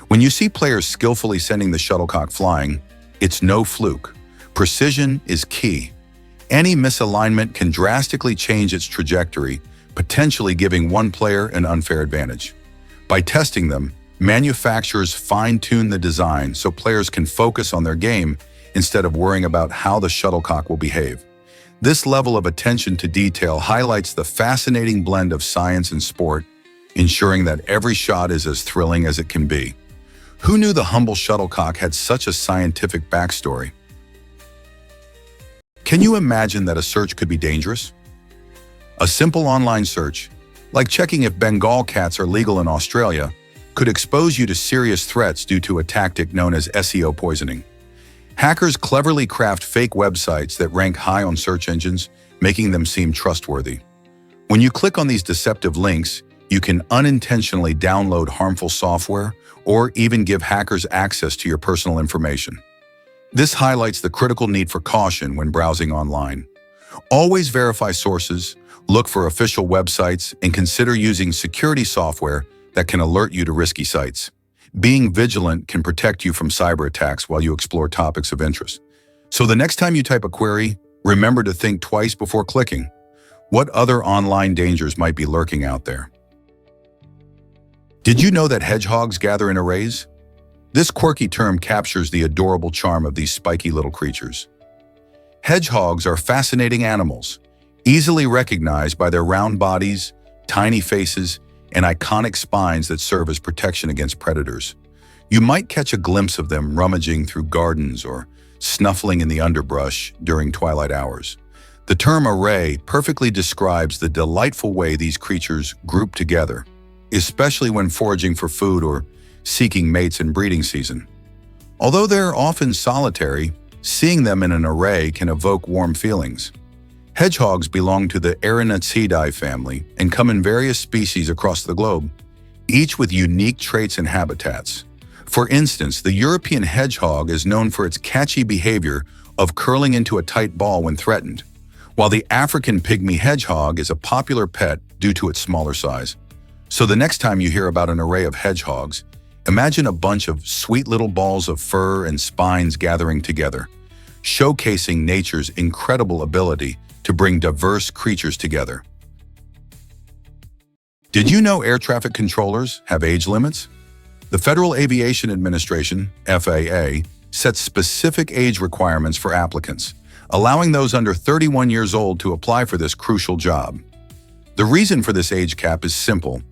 When you see players skillfully sending the shuttlecock flying, it's no fluke. Precision is key. Any misalignment can drastically change its trajectory, potentially giving one player an unfair advantage. By testing them, manufacturers fine-tune the design so players can focus on their game instead of worrying about how the shuttlecock will behave. This level of attention to detail highlights the fascinating blend of science and sport, ensuring that every shot is as thrilling as it can be. Who knew the humble shuttlecock had such a scientific backstory? Can you imagine that a search could be dangerous? A simple online search, like checking if Bengal cats are legal in Australia, could expose you to serious threats due to a tactic known as SEO poisoning. Hackers cleverly craft fake websites that rank high on search engines, making them seem trustworthy. When you click on these deceptive links, you can unintentionally download harmful software or even give hackers access to your personal information. This highlights the critical need for caution when browsing online. Always verify sources, look for official websites, and consider using security software that can alert you to risky sites. Being vigilant can protect you from cyber attacks while you explore topics of interest. So the next time you type a query, remember to think twice before clicking. What other online dangers might be lurking out there? Did you know that hedgehogs gather in arrays? This quirky term captures the adorable charm of these spiky little creatures. Hedgehogs are fascinating animals, easily recognized by their round bodies, tiny faces, and iconic spines that serve as protection against predators. You might catch a glimpse of them rummaging through gardens or snuffling in the underbrush during twilight hours. The term array perfectly describes the delightful way these creatures group together, especially when foraging for food or seeking mates in breeding season. Although they're often solitary, seeing them in an array can evoke warm feelings. Hedgehogs belong to the Originating family and come in various species across the globe, each with unique traits and habitats. For instance, the European hedgehog is known for its catchy behavior of curling into a tight ball when threatened, while the African pygmy hedgehog is a popular pet due to its smaller size. So the next time you hear about an array of hedgehogs, imagine a bunch of sweet little balls of fur and spines gathering together, showcasing nature's incredible ability to bring diverse creatures together. Did you know air traffic controllers have age limits? The Federal Aviation Administration, FAA, sets specific age requirements for applicants, allowing those under 31 years old to apply for this crucial job. The reason for this age cap is simple.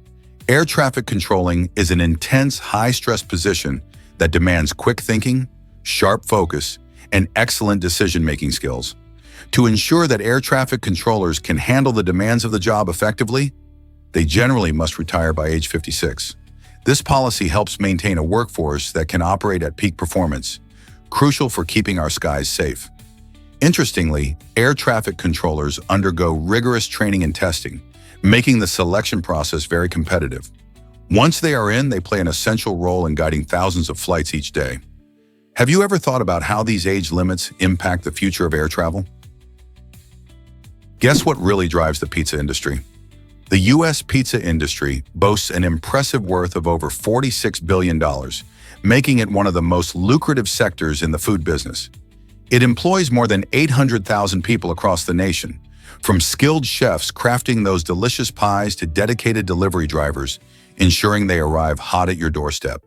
Air traffic controlling is an intense, high-stress position that demands quick thinking, sharp focus, and excellent decision-making skills. To ensure that air traffic controllers can handle the demands of the job effectively, they generally must retire by age 56. This policy helps maintain a workforce that can operate at peak performance, crucial for keeping our skies safe. Interestingly, air traffic controllers undergo rigorous training and testing, making the selection process very competitive. Once they are in, they play an essential role in guiding thousands of flights each day. Have you ever thought about how these age limits impact the future of air travel? Guess what really drives the pizza industry? The U.S. pizza industry boasts an impressive worth of over $46 billion, making it one of the most lucrative sectors in the food business. It employs more than 800,000 people across the nation, from skilled chefs crafting those delicious pies to dedicated delivery drivers, ensuring they arrive hot at your doorstep.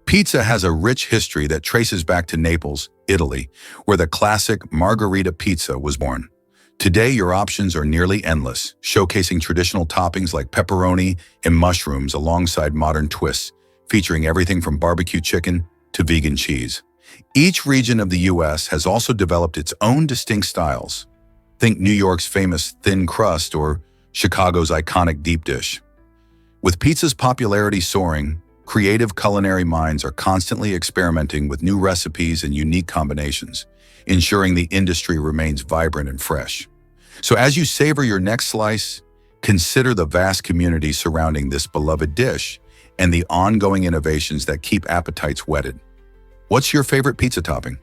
Pizza has a rich history that traces back to Naples, Italy, where the classic margherita pizza was born. Today, your options are nearly endless, showcasing traditional toppings like pepperoni and mushrooms alongside modern twists, featuring everything from barbecue chicken to vegan cheese. Each region of the U.S. has also developed its own distinct styles. Think New York's famous thin crust or Chicago's iconic deep dish. With pizza's popularity soaring, creative culinary minds are constantly experimenting with new recipes and unique combinations, ensuring the industry remains vibrant and fresh. So as you savor your next slice, consider the vast community surrounding this beloved dish and the ongoing innovations that keep appetites whetted. What's your favorite pizza topping?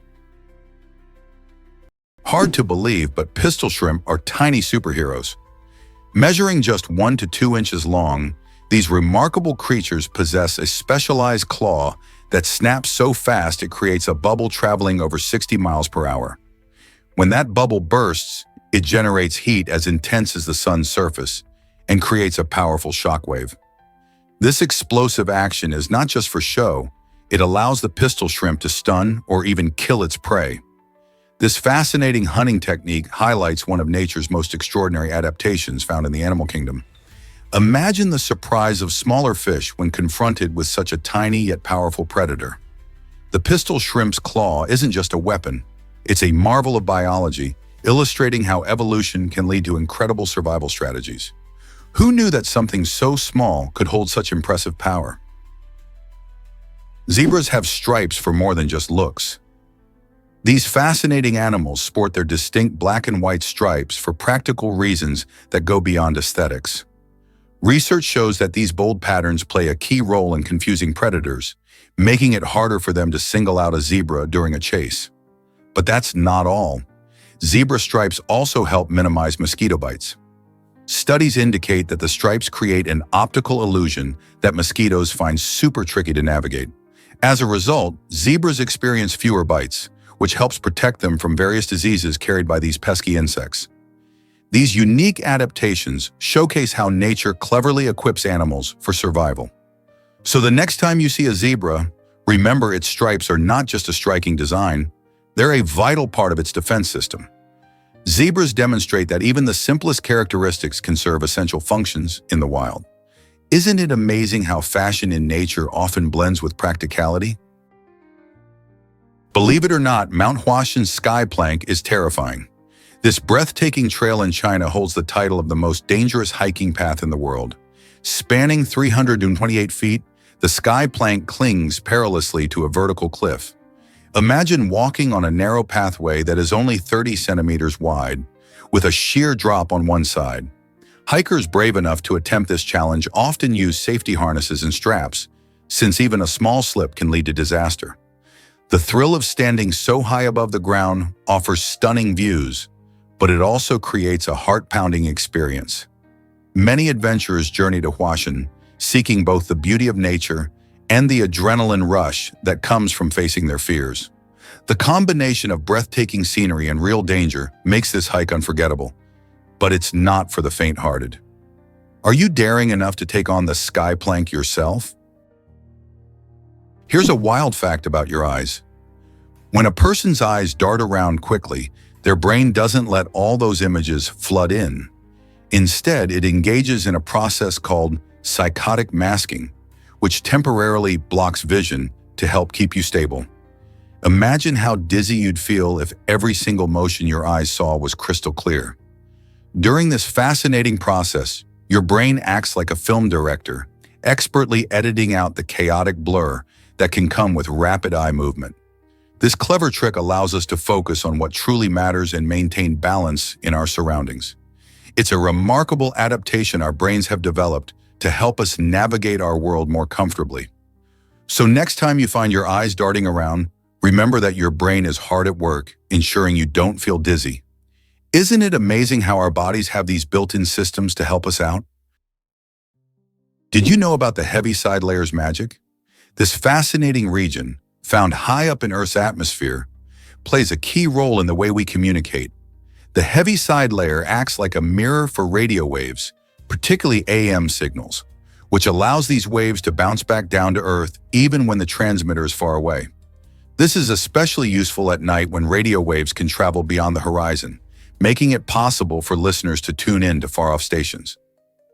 Hard to believe, but pistol shrimp are tiny superheroes. Measuring just 1 to 2 inches long, these remarkable creatures possess a specialized claw that snaps so fast it creates a bubble traveling over 60 miles per hour. When that bubble bursts, it generates heat as intense as the sun's surface and creates a powerful shockwave. This explosive action is not just for show, it allows the pistol shrimp to stun or even kill its prey. This fascinating hunting technique highlights one of nature's most extraordinary adaptations found in the animal kingdom. Imagine the surprise of smaller fish when confronted with such a tiny yet powerful predator. The pistol shrimp's claw isn't just a weapon, it's a marvel of biology, illustrating how evolution can lead to incredible survival strategies. Who knew that something so small could hold such impressive power? Zebras have stripes for more than just looks. These fascinating animals sport their distinct black and white stripes for practical reasons that go beyond aesthetics. Research shows that these bold patterns play a key role in confusing predators, making it harder for them to single out a zebra during a chase. But that's not all. Zebra stripes also help minimize mosquito bites. Studies indicate that the stripes create an optical illusion that mosquitoes find super tricky to navigate. As a result, zebras experience fewer bites, which helps protect them from various diseases carried by these pesky insects. These unique adaptations showcase how nature cleverly equips animals for survival. So the next time you see a zebra, remember its stripes are not just a striking design, they're a vital part of its defense system. Zebras demonstrate that even the simplest characteristics can serve essential functions in the wild. Isn't it amazing how fashion in nature often blends with practicality? Believe it or not, Mount Huashan's sky plank is terrifying. This breathtaking trail in China holds the title of the most dangerous hiking path in the world. Spanning 328 feet, the sky plank clings perilously to a vertical cliff. Imagine walking on a narrow pathway that is only 30 centimeters wide, with a sheer drop on one side. Hikers brave enough to attempt this challenge often use safety harnesses and straps, since even a small slip can lead to disaster. The thrill of standing so high above the ground offers stunning views, but it also creates a heart-pounding experience. Many adventurers journey to Huashan, seeking both the beauty of nature and the adrenaline rush that comes from facing their fears. The combination of breathtaking scenery and real danger makes this hike unforgettable, but it's not for the faint-hearted. Are you daring enough to take on the sky plank yourself? Here's a wild fact about your eyes. When a person's eyes dart around quickly, their brain doesn't let all those images flood in. Instead, it engages in a process called psychotic masking, which temporarily blocks vision to help keep you stable. Imagine how dizzy you'd feel if every single motion your eyes saw was crystal clear. During this fascinating process, your brain acts like a film director, expertly editing out the chaotic blur that can come with rapid eye movement. This clever trick allows us to focus on what truly matters and maintain balance in our surroundings. It's a remarkable adaptation our brains have developed to help us navigate our world more comfortably. So next time you find your eyes darting around, remember that your brain is hard at work, ensuring you don't feel dizzy. Isn't it amazing how our bodies have these built-in systems to help us out? Did you know about the heavy-side layer's magic? This fascinating region, found high up in Earth's atmosphere, plays a key role in the way we communicate. The heavy-side layer acts like a mirror for radio waves, particularly AM signals, which allows these waves to bounce back down to Earth even when the transmitter is far away. This is especially useful at night when radio waves can travel beyond the horizon, making it possible for listeners to tune in to far-off stations.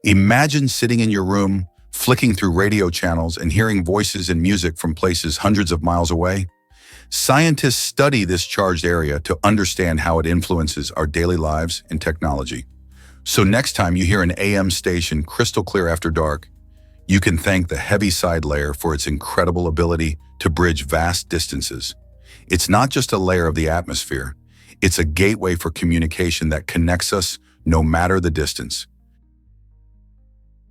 Imagine sitting in your room, flicking through radio channels and hearing voices and music from places hundreds of miles away. Scientists study this charged area to understand how it influences our daily lives and technology. So next time you hear an AM station crystal clear after dark, you can thank the heavy-side layer for its incredible ability to bridge vast distances. It's not just a layer of the atmosphere, it's a gateway for communication that connects us no matter the distance.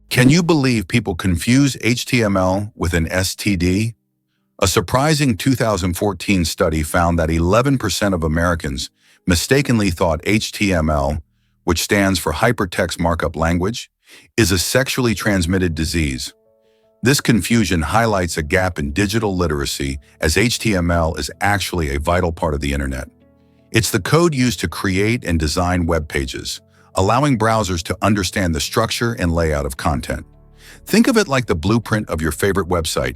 Can you believe people confuse HTML with an STD? A surprising 2014 study found that 11% of Americans mistakenly thought HTML, which stands for Hypertext Markup Language, is a sexually transmitted disease. This confusion highlights a gap in digital literacy, as HTML is actually a vital part of the internet. It's the code used to create and design web pages, allowing browsers to understand the structure and layout of content. Think of it like the blueprint of your favorite website.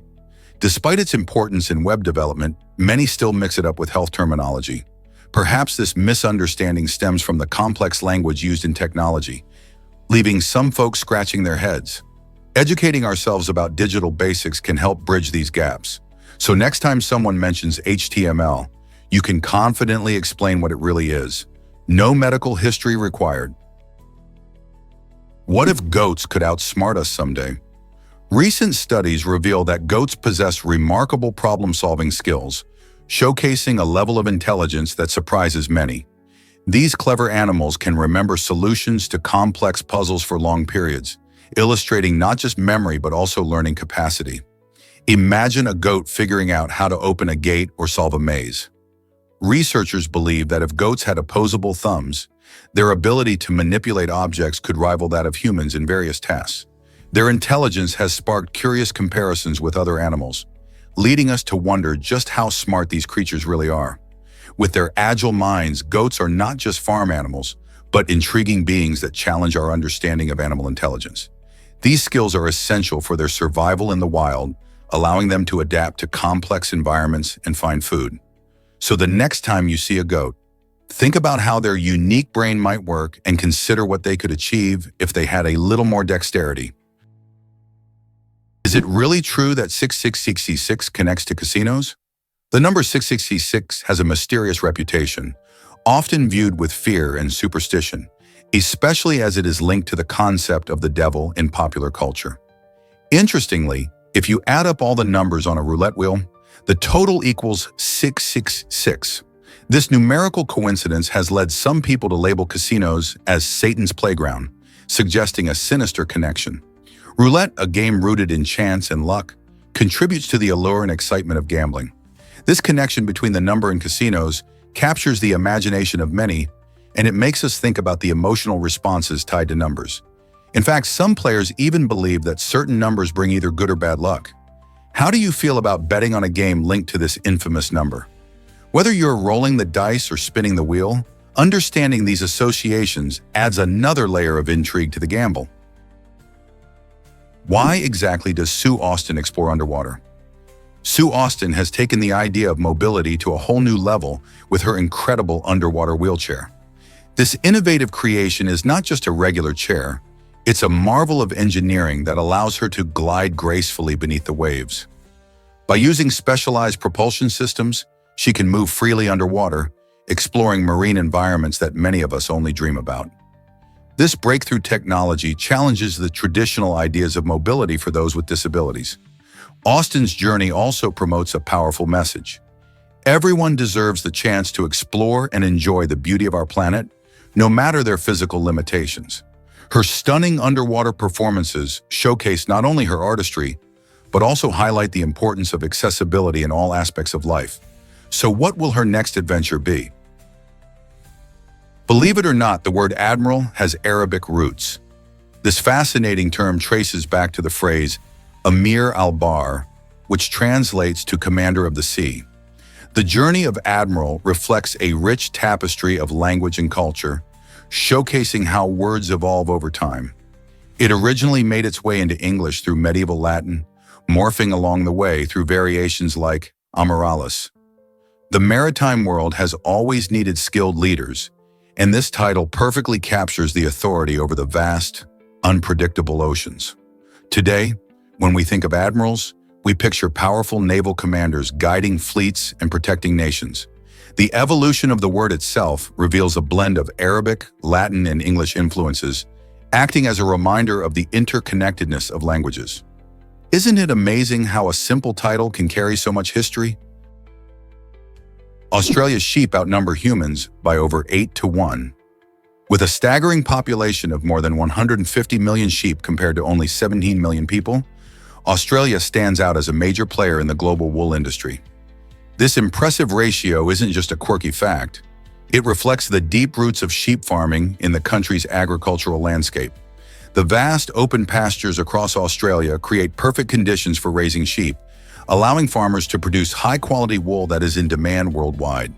Despite its importance in web development, many still mix it up with health terminology. Perhaps this misunderstanding stems from the complex language used in technology, leaving some folks scratching their heads. Educating ourselves about digital basics can help bridge these gaps. So next time someone mentions HTML, you can confidently explain what it really is. No medical history required. What if goats could outsmart us someday? Recent studies reveal that goats possess remarkable problem-solving skills, showcasing a level of intelligence that surprises many. These clever animals can remember solutions to complex puzzles for long periods, illustrating not just memory but also learning capacity. Imagine a goat figuring out how to open a gate or solve a maze. Researchers believe that if goats had opposable thumbs, their ability to manipulate objects could rival that of humans in various tasks. Their intelligence has sparked curious comparisons with other animals, leading us to wonder just how smart these creatures really are. With their agile minds, goats are not just farm animals, but intriguing beings that challenge our understanding of animal intelligence. These skills are essential for their survival in the wild, allowing them to adapt to complex environments and find food. So the next time you see a goat, think about how their unique brain might work and consider what they could achieve if they had a little more dexterity. Is it really true that 6666 connects to casinos? The number 666 has a mysterious reputation, often viewed with fear and superstition, especially as it is linked to the concept of the devil in popular culture. Interestingly, if you add up all the numbers on a roulette wheel, the total equals 666. This numerical coincidence has led some people to label casinos as Satan's playground, suggesting a sinister connection. Roulette, a game rooted in chance and luck, contributes to the allure and excitement of gambling. This connection between the number and casinos captures the imagination of many, and it makes us think about the emotional responses tied to numbers. In fact, some players even believe that certain numbers bring either good or bad luck. How do you feel about betting on a game linked to this infamous number? Whether you're rolling the dice or spinning the wheel, understanding these associations adds another layer of intrigue to the gamble. Why exactly does Sue Austin explore underwater? Sue Austin has taken the idea of mobility to a whole new level with her incredible underwater wheelchair. This innovative creation is not just a regular chair, it's a marvel of engineering that allows her to glide gracefully beneath the waves. By using specialized propulsion systems, she can move freely underwater, exploring marine environments that many of us only dream about. This breakthrough technology challenges the traditional ideas of mobility for those with disabilities. Austin's journey also promotes a powerful message. Everyone deserves the chance to explore and enjoy the beauty of our planet, no matter their physical limitations. Her stunning underwater performances showcase not only her artistry, but also highlight the importance of accessibility in all aspects of life. So what will her next adventure be? Believe it or not, the word admiral has Arabic roots. This fascinating term traces back to the phrase Amir al-Bahr, which translates to commander of the sea. The journey of admiral reflects a rich tapestry of language and culture, showcasing how words evolve over time. It originally made its way into English through medieval Latin, morphing along the way through variations like amoralis. The maritime world has always needed skilled leaders, and this title perfectly captures the authority over the vast, unpredictable oceans. Today, when we think of admirals, we picture powerful naval commanders guiding fleets and protecting nations. The evolution of the word itself reveals a blend of Arabic, Latin, and English influences, acting as a reminder of the interconnectedness of languages. Isn't it amazing how a simple title can carry so much history? Australia's sheep outnumber humans by over 8-to-1. With a staggering population of more than 150 million sheep compared to only 17 million people, Australia stands out as a major player in the global wool industry. This impressive ratio isn't just a quirky fact. It reflects the deep roots of sheep farming in the country's agricultural landscape. The vast open pastures across Australia create perfect conditions for raising sheep, allowing farmers to produce high-quality wool that is in demand worldwide.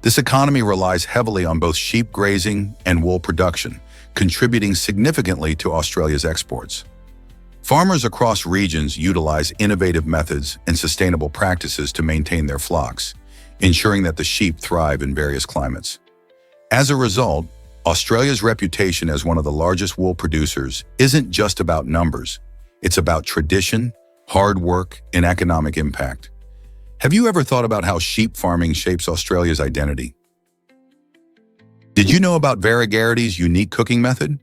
This economy relies heavily on both sheep grazing and wool production, contributing significantly to Australia's exports. Farmers across regions utilize innovative methods and sustainable practices to maintain their flocks, ensuring that the sheep thrive in various climates. As a result, Australia's reputation as one of the largest wool producers isn't just about numbers. It's about tradition, hard work, and economic impact. Have you ever thought about how sheep farming shapes Australia's identity? Did you know about Varigarity's unique cooking method?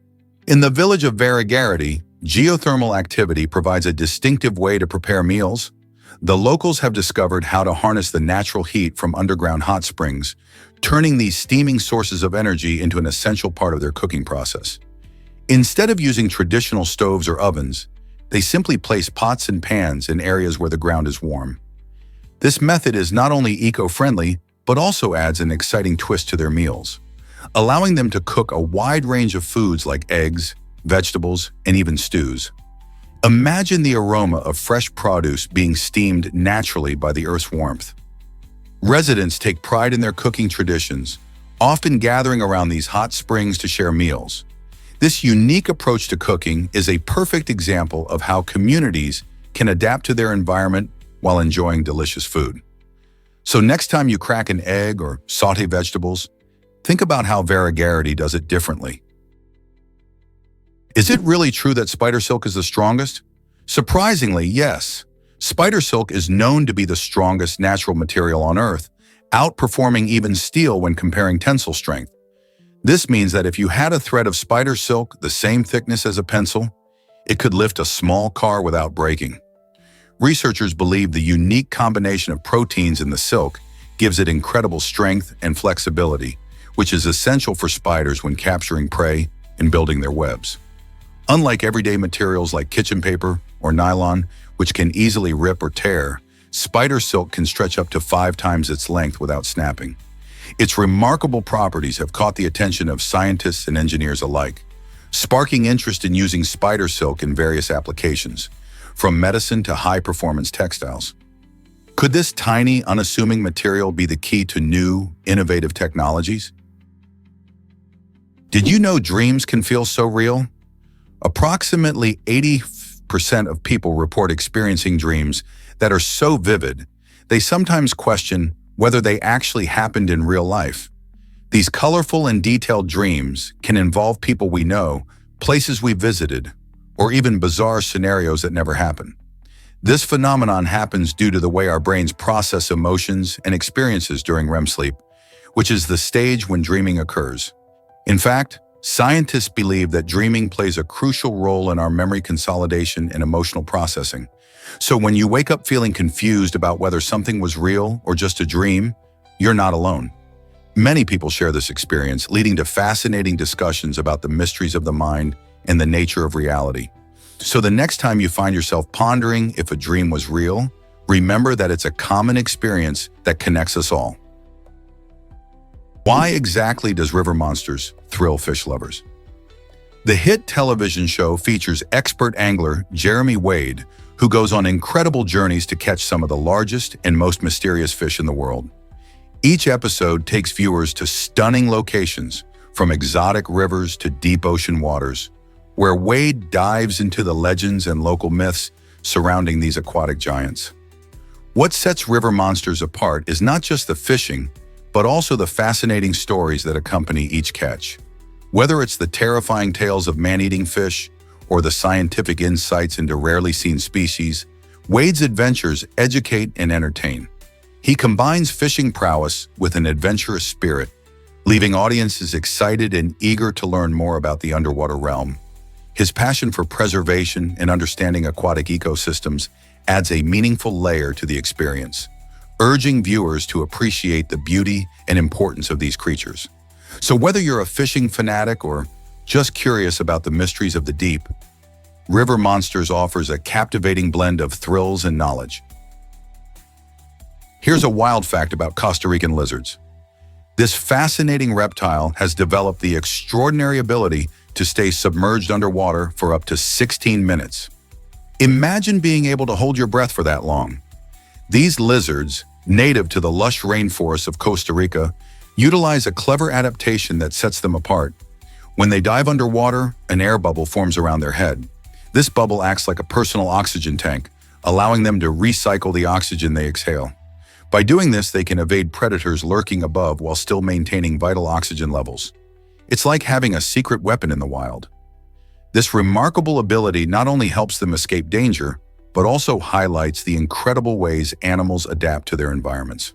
In the village of Varigarity, geothermal activity provides a distinctive way to prepare meals. The locals have discovered how to harness the natural heat from underground hot springs, turning these steaming sources of energy into an essential part of their cooking process. Instead of using traditional stoves or ovens, they simply place pots and pans in areas where the ground is warm. This method is not only eco-friendly, but also adds an exciting twist to their meals, allowing them to cook a wide range of foods like eggs, vegetables, and even stews. Imagine the aroma of fresh produce being steamed naturally by the earth's warmth. Residents take pride in their cooking traditions, often gathering around these hot springs to share meals. This unique approach to cooking is a perfect example of how communities can adapt to their environment while enjoying delicious food. So next time you crack an egg or saute vegetables, think about how Varigarity does it differently. Is it really true that spider silk is the strongest? Surprisingly, yes. Spider silk is known to be the strongest natural material on Earth, outperforming even steel when comparing tensile strength. This means that if you had a thread of spider silk the same thickness as a pencil, it could lift a small car without breaking. Researchers believe the unique combination of proteins in the silk gives it incredible strength and flexibility, which is essential for spiders when capturing prey and building their webs. Unlike everyday materials like kitchen paper or nylon, which can easily rip or tear, spider silk can stretch up to 5 times its length without snapping. Its remarkable properties have caught the attention of scientists and engineers alike, sparking interest in using spider silk in various applications, from medicine to high-performance textiles. Could this tiny, unassuming material be the key to new, innovative technologies? Did you know dreams can feel so real? Approximately 80% of people report experiencing dreams that are so vivid, they sometimes question whether they actually happened in real life. These colorful and detailed dreams can involve people we know, places we visited, or even bizarre scenarios that never happen. This phenomenon happens due to the way our brains process emotions and experiences during REM sleep, which is the stage when dreaming occurs. In fact, scientists believe that dreaming plays a crucial role in our memory consolidation and emotional processing. So when you wake up feeling confused about whether something was real or just a dream, you're not alone. Many people share this experience, leading to fascinating discussions about the mysteries of the mind and the nature of reality. So the next time you find yourself pondering if a dream was real, remember that it's a common experience that connects us all. Why exactly does river monsters thrill fish lovers? The hit television show features expert angler Jeremy Wade, who goes on incredible journeys to catch some of the largest and most mysterious fish in the world. Each episode takes viewers to stunning locations, from exotic rivers to deep ocean waters, where Wade dives into the legends and local myths surrounding these aquatic giants. What sets river monsters apart is not just the fishing, but also the fascinating stories that accompany each catch. Whether it's the terrifying tales of man-eating fish or the scientific insights into rarely seen species, Wade's adventures educate and entertain. He combines fishing prowess with an adventurous spirit, leaving audiences excited and eager to learn more about the underwater realm. His passion for preservation and understanding aquatic ecosystems adds a meaningful layer to the experience, urging viewers to appreciate the beauty and importance of these creatures. So whether you're a fishing fanatic or just curious about the mysteries of the deep, River Monsters offers a captivating blend of thrills and knowledge. Here's a wild fact about Costa Rican lizards. This fascinating reptile has developed the extraordinary ability to stay submerged underwater for up to 16 minutes. Imagine being able to hold your breath for that long. These lizards, native to the lush rainforests of Costa Rica, utilize a clever adaptation that sets them apart. When they dive underwater, an air bubble forms around their head. This bubble acts like a personal oxygen tank, allowing them to recycle the oxygen they exhale. By doing this, they can evade predators lurking above while still maintaining vital oxygen levels. It's like having a secret weapon in the wild. This remarkable ability not only helps them escape danger, but also highlights the incredible ways animals adapt to their environments.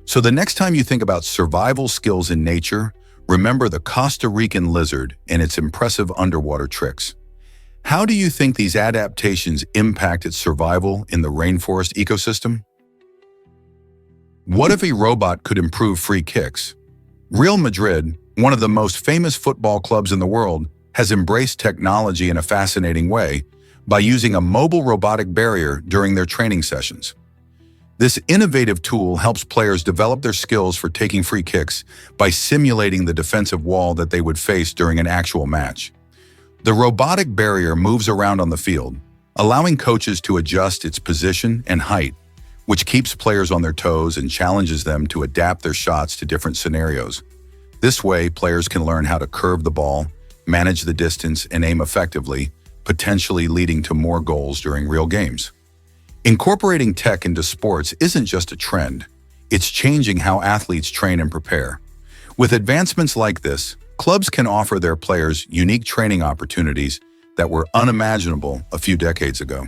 So the next time you think about survival skills in nature, remember the Costa Rican lizard and its impressive underwater tricks. How do you think these adaptations impact its survival in the rainforest ecosystem? What if a robot could improve free kicks? Real Madrid, one of the most famous football clubs in the world, has embraced technology in a fascinating way by using a mobile robotic barrier during their training sessions. This innovative tool helps players develop their skills for taking free kicks by simulating the defensive wall that they would face during an actual match. The robotic barrier moves around on the field, allowing coaches to adjust its position and height, which keeps players on their toes and challenges them to adapt their shots to different scenarios. This way, players can learn how to curve the ball, manage the distance, and aim effectively, potentially leading to more goals during real games. Incorporating tech into sports isn't just a trend, it's changing how athletes train and prepare. With advancements like this, clubs can offer their players unique training opportunities that were unimaginable a few decades ago.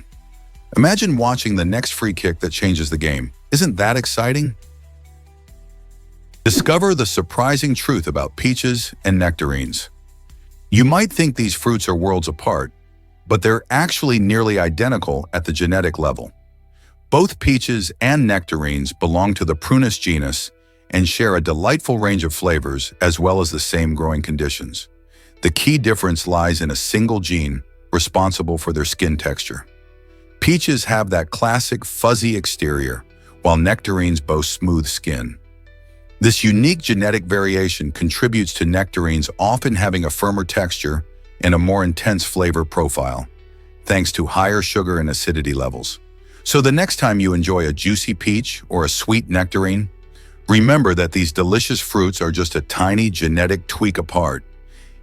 Imagine watching the next free kick that changes the game. Isn't that exciting? Discover the surprising truth about peaches and nectarines. You might think these fruits are worlds apart, but they're actually nearly identical at the genetic level. Both peaches and nectarines belong to the Prunus genus and share a delightful range of flavors as well as the same growing conditions. The key difference lies in a single gene responsible for their skin texture. Peaches have that classic fuzzy exterior, while nectarines boast smooth skin. This unique genetic variation contributes to nectarines often having a firmer texture and a more intense flavor profile, thanks to higher sugar and acidity levels. So the next time you enjoy a juicy peach or a sweet nectarine, remember that these delicious fruits are just a tiny genetic tweak apart.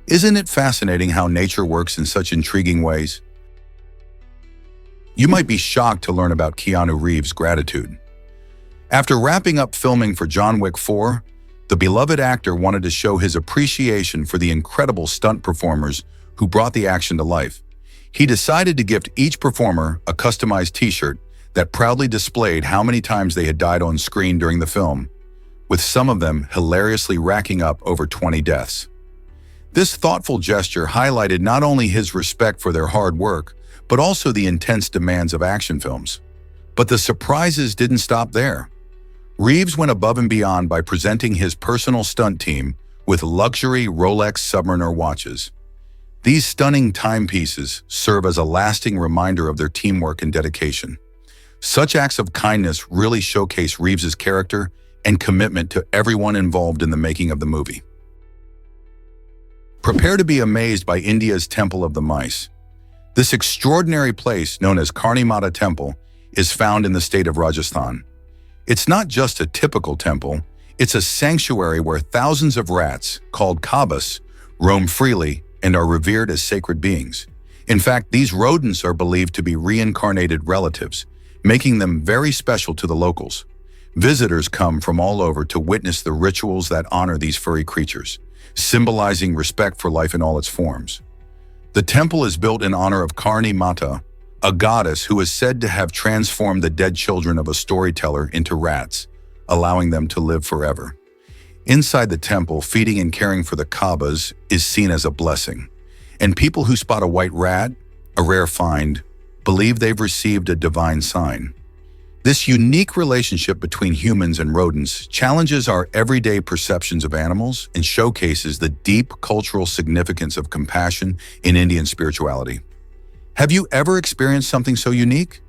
Isn't it fascinating how nature works in such intriguing ways? You might be shocked to learn about Keanu Reeves' gratitude. After wrapping up filming for John Wick 4, the beloved actor wanted to show his appreciation for the incredible stunt performers who brought the action to life. He decided to gift each performer a customized t-shirt that proudly displayed how many times they had died on screen during the film, with some of them hilariously racking up over 20 deaths. This thoughtful gesture highlighted not only his respect for their hard work, but also the intense demands of action films. But the surprises didn't stop there. Reeves went above and beyond by presenting his personal stunt team with luxury Rolex Submariner watches. These stunning timepieces serve as a lasting reminder of their teamwork and dedication. Such acts of kindness really showcase Reeves's character and commitment to everyone involved in the making of the movie. Prepare to be amazed by India's Temple of the Mice. This extraordinary place, known as Karni Mata Temple, is found in the state of Rajasthan. It's not just a typical temple, it's a sanctuary where thousands of rats, called kabas, roam freely and are revered as sacred beings. In fact, these rodents are believed to be reincarnated relatives, making them very special to the locals. Visitors come from all over to witness the rituals that honor these furry creatures, symbolizing respect for life in all its forms. The temple is built in honor of Karni Mata, a goddess who is said to have transformed the dead children of a storyteller into rats, allowing them to live forever. Inside the temple, feeding and caring for the Kaabas is seen as a blessing, and people who spot a white rat, a rare find, believe they've received a divine sign. This unique relationship between humans and rodents challenges our everyday perceptions of animals and showcases the deep cultural significance of compassion in Indian spirituality. Have you ever experienced something so unique?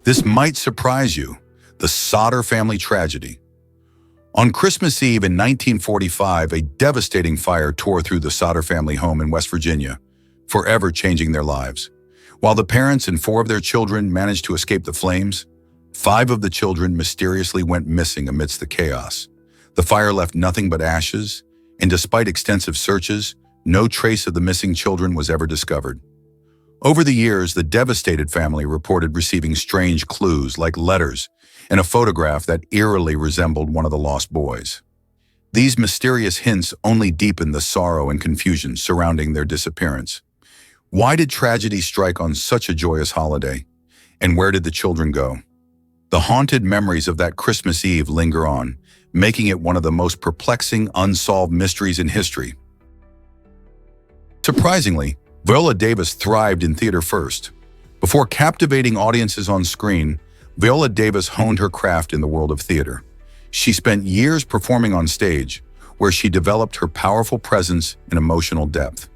This might surprise you, the Sodder family tragedy. On Christmas Eve in 1945, a devastating fire tore through the Sodder family home in West Virginia, forever changing their lives. While the parents and 4 of their children managed to escape the flames, 5 of the children mysteriously went missing amidst the chaos. The fire left nothing but ashes, and despite extensive searches, no trace of the missing children was ever discovered. Over the years, the devastated family reported receiving strange clues like letters and a photograph that eerily resembled one of the lost boys. These mysterious hints only deepened the sorrow and confusion surrounding their disappearance. Why did tragedy strike on such a joyous holiday? And where did the children go? The haunted memories of that Christmas Eve linger on, making it one of the most perplexing, unsolved mysteries in history. Surprisingly, Viola Davis thrived in theater first. Before captivating audiences on screen, Viola Davis honed her craft in the world of theater. She spent years performing on stage, where she developed her powerful presence and emotional depth.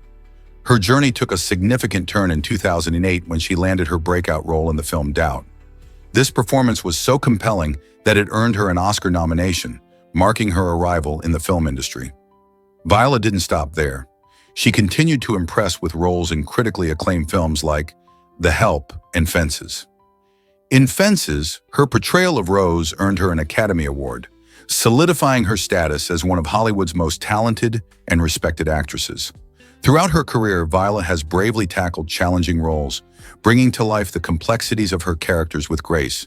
Her journey took a significant turn in 2008 when she landed her breakout role in the film Doubt. This performance was so compelling that it earned her an Oscar nomination, marking her arrival in the film industry. Viola didn't stop there. She continued to impress with roles in critically acclaimed films like The Help and Fences. In Fences, her portrayal of Rose earned her an Academy Award, solidifying her status as one of Hollywood's most talented and respected actresses. Throughout her career, Viola has bravely tackled challenging roles, bringing to life the complexities of her characters with grace.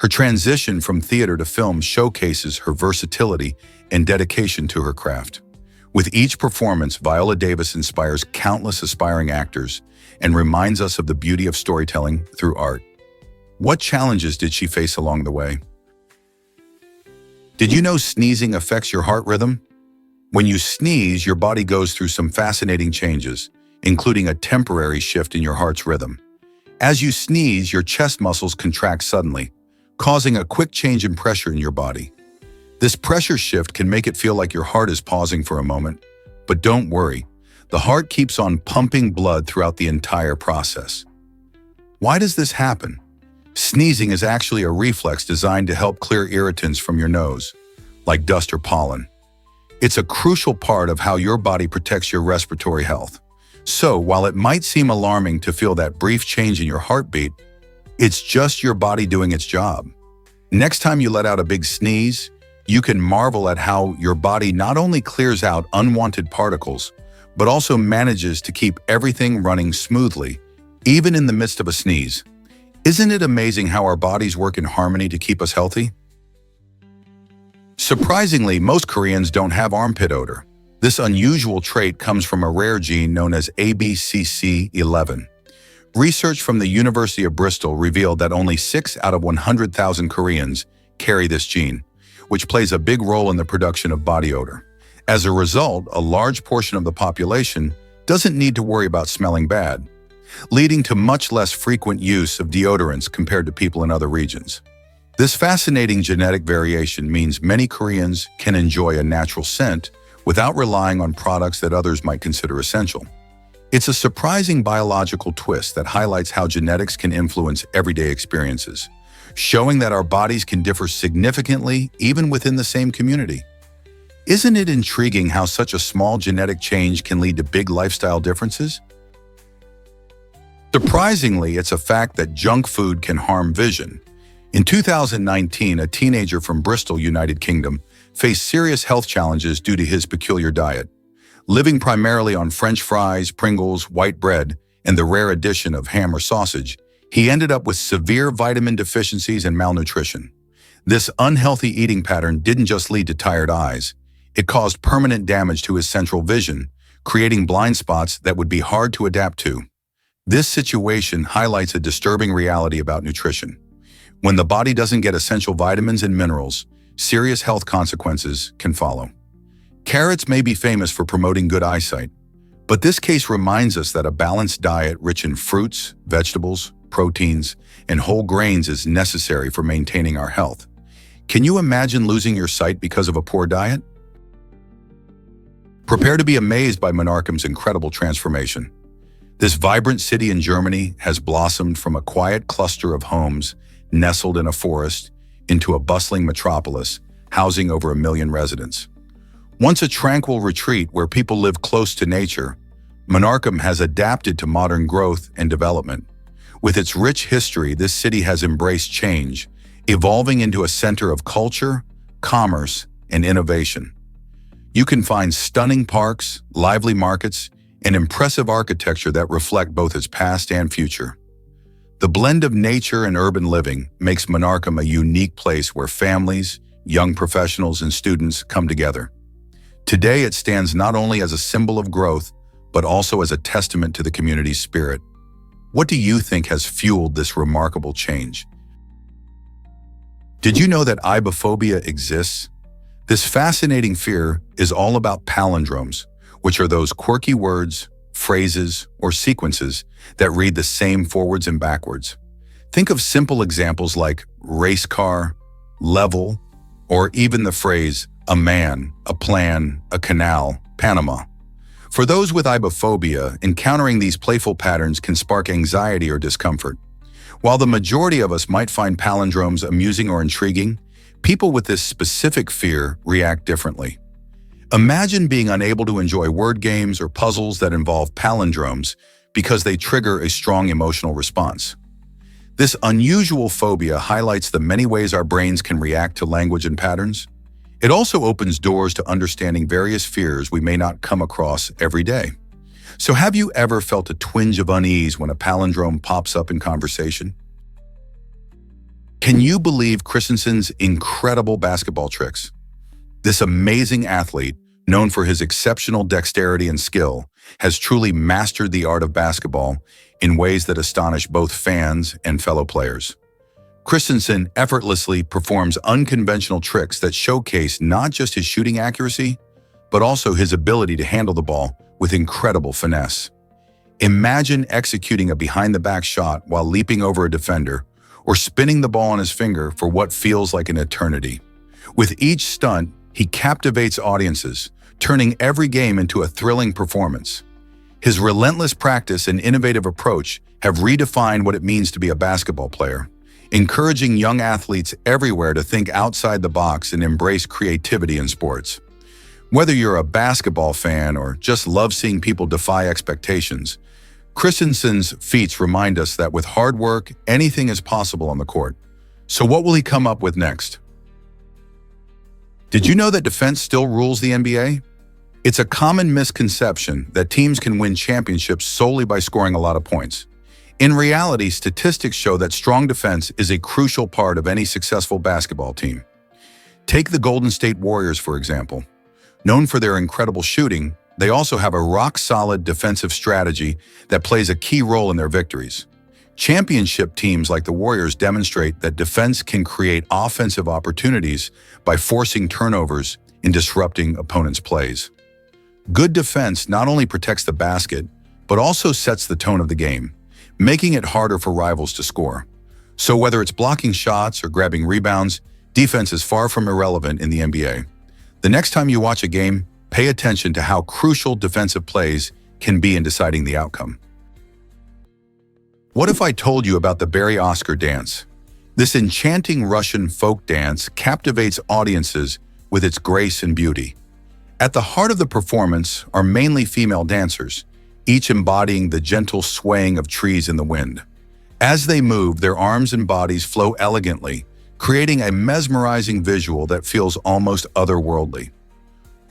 Her transition from theater to film showcases her versatility and dedication to her craft. With each performance, Viola Davis inspires countless aspiring actors and reminds us of the beauty of storytelling through art. What challenges did she face along the way? Did you know sneezing affects your heart rhythm? When you sneeze, your body goes through some fascinating changes, including a temporary shift in your heart's rhythm. As you sneeze, your chest muscles contract suddenly, causing a quick change in pressure in your body. This pressure shift can make it feel like your heart is pausing for a moment, but don't worry, the heart keeps on pumping blood throughout the entire process. Why does this happen? Sneezing is actually a reflex designed to help clear irritants from your nose, like dust or pollen. It's a crucial part of how your body protects your respiratory health. So, while it might seem alarming to feel that brief change in your heartbeat, it's just your body doing its job. Next time you let out a big sneeze, you can marvel at how your body not only clears out unwanted particles, but also manages to keep everything running smoothly, even in the midst of a sneeze. Isn't it amazing how our bodies work in harmony to keep us healthy? Surprisingly, most Koreans don't have armpit odor. This unusual trait comes from a rare gene known as ABCC11. Research from the University of Bristol revealed that only 6 out of 100,000 Koreans carry this gene, which plays a big role in the production of body odor. As a result, a large portion of the population doesn't need to worry about smelling bad, leading to much less frequent use of deodorants compared to people in other regions. This fascinating genetic variation means many Koreans can enjoy a natural scent without relying on products that others might consider essential. It's a surprising biological twist that highlights how genetics can influence everyday experiences, showing that our bodies can differ significantly even within the same community. Isn't it intriguing how such a small genetic change can lead to big lifestyle differences? Surprisingly, it's a fact that junk food can harm vision. In 2019, a teenager from Bristol, United Kingdom, faced serious health challenges due to his peculiar diet, Living primarily on French fries, Pringles, white bread, and the rare addition of ham or sausage, he ended up with severe vitamin deficiencies and malnutrition. This unhealthy eating pattern didn't just lead to tired eyes. It caused permanent damage to his central vision, creating blind spots that would be hard to adapt to. This situation highlights a disturbing reality about nutrition. When the body doesn't get essential vitamins and minerals, serious health consequences can follow. Carrots may be famous for promoting good eyesight, but this case reminds us that a balanced diet rich in fruits, vegetables, proteins, and whole grains is necessary for maintaining our health. Can you imagine losing your sight because of a poor diet? Prepare to be amazed by Menarchem's incredible transformation. This vibrant city in Germany has blossomed from a quiet cluster of homes nestled in a forest into a bustling metropolis housing over 1 million residents. Once a tranquil retreat where people live close to nature, Menarchem has adapted to modern growth and development. With its rich history, this city has embraced change, evolving into a center of culture, commerce, and innovation. You can find stunning parks, lively markets, and impressive architecture that reflect both its past and future. The blend of nature and urban living makes Menarchem a unique place where families, young professionals, and students come together. Today, it stands not only as a symbol of growth, but also as a testament to the community's spirit. What do you think has fueled this remarkable change? Did you know that ibophobia exists? This fascinating fear is all about palindromes, which are those quirky words, phrases, or sequences that read the same forwards and backwards. Think of simple examples like race car, level, or even the phrase a man, a plan, a canal, Panama. For those with ibophobia, encountering these playful patterns can spark anxiety or discomfort. While the majority of us might find palindromes amusing or intriguing, people with this specific fear react differently. Imagine being unable to enjoy word games or puzzles that involve palindromes because they trigger a strong emotional response. This unusual phobia highlights the many ways our brains can react to language and patterns. It also opens doors to understanding various fears we may not come across every day. So have you ever felt a twinge of unease when a palindrome pops up in conversation? Can you believe Christensen's incredible basketball tricks? This amazing athlete, known for his exceptional dexterity and skill, has truly mastered the art of basketball in ways that astonish both fans and fellow players. Christensen effortlessly performs unconventional tricks that showcase not just his shooting accuracy, but also his ability to handle the ball with incredible finesse. Imagine executing a behind-the-back shot while leaping over a defender, or spinning the ball on his finger for what feels like an eternity. With each stunt, he captivates audiences, turning every game into a thrilling performance. His relentless practice and innovative approach have redefined what it means to be a basketball player, encouraging young athletes everywhere to think outside the box and embrace creativity in sports. Whether you're a basketball fan or just love seeing people defy expectations, Christensen's feats remind us that with hard work, anything is possible on the court. So what will he come up with next? Did you know that defense still rules the NBA? It's a common misconception that teams can win championships solely by scoring a lot of points. In reality, statistics show that strong defense is a crucial part of any successful basketball team. Take the Golden State Warriors, for example. Known for their incredible shooting, they also have a rock-solid defensive strategy that plays a key role in their victories. Championship teams like the Warriors demonstrate that defense can create offensive opportunities by forcing turnovers and disrupting opponents' plays. Good defense not only protects the basket, but also sets the tone of the game, making it harder for rivals to score. So whether it's blocking shots or grabbing rebounds, defense is far from irrelevant in the NBA. The next time you watch a game, pay attention to how crucial defensive plays can be in deciding the outcome. What if I told you about the Barry Oscar dance? This enchanting Russian folk dance captivates audiences with its grace and beauty. At the heart of the performance are mainly female dancers, each embodying the gentle swaying of trees in the wind. As they move, their arms and bodies flow elegantly, creating a mesmerizing visual that feels almost otherworldly.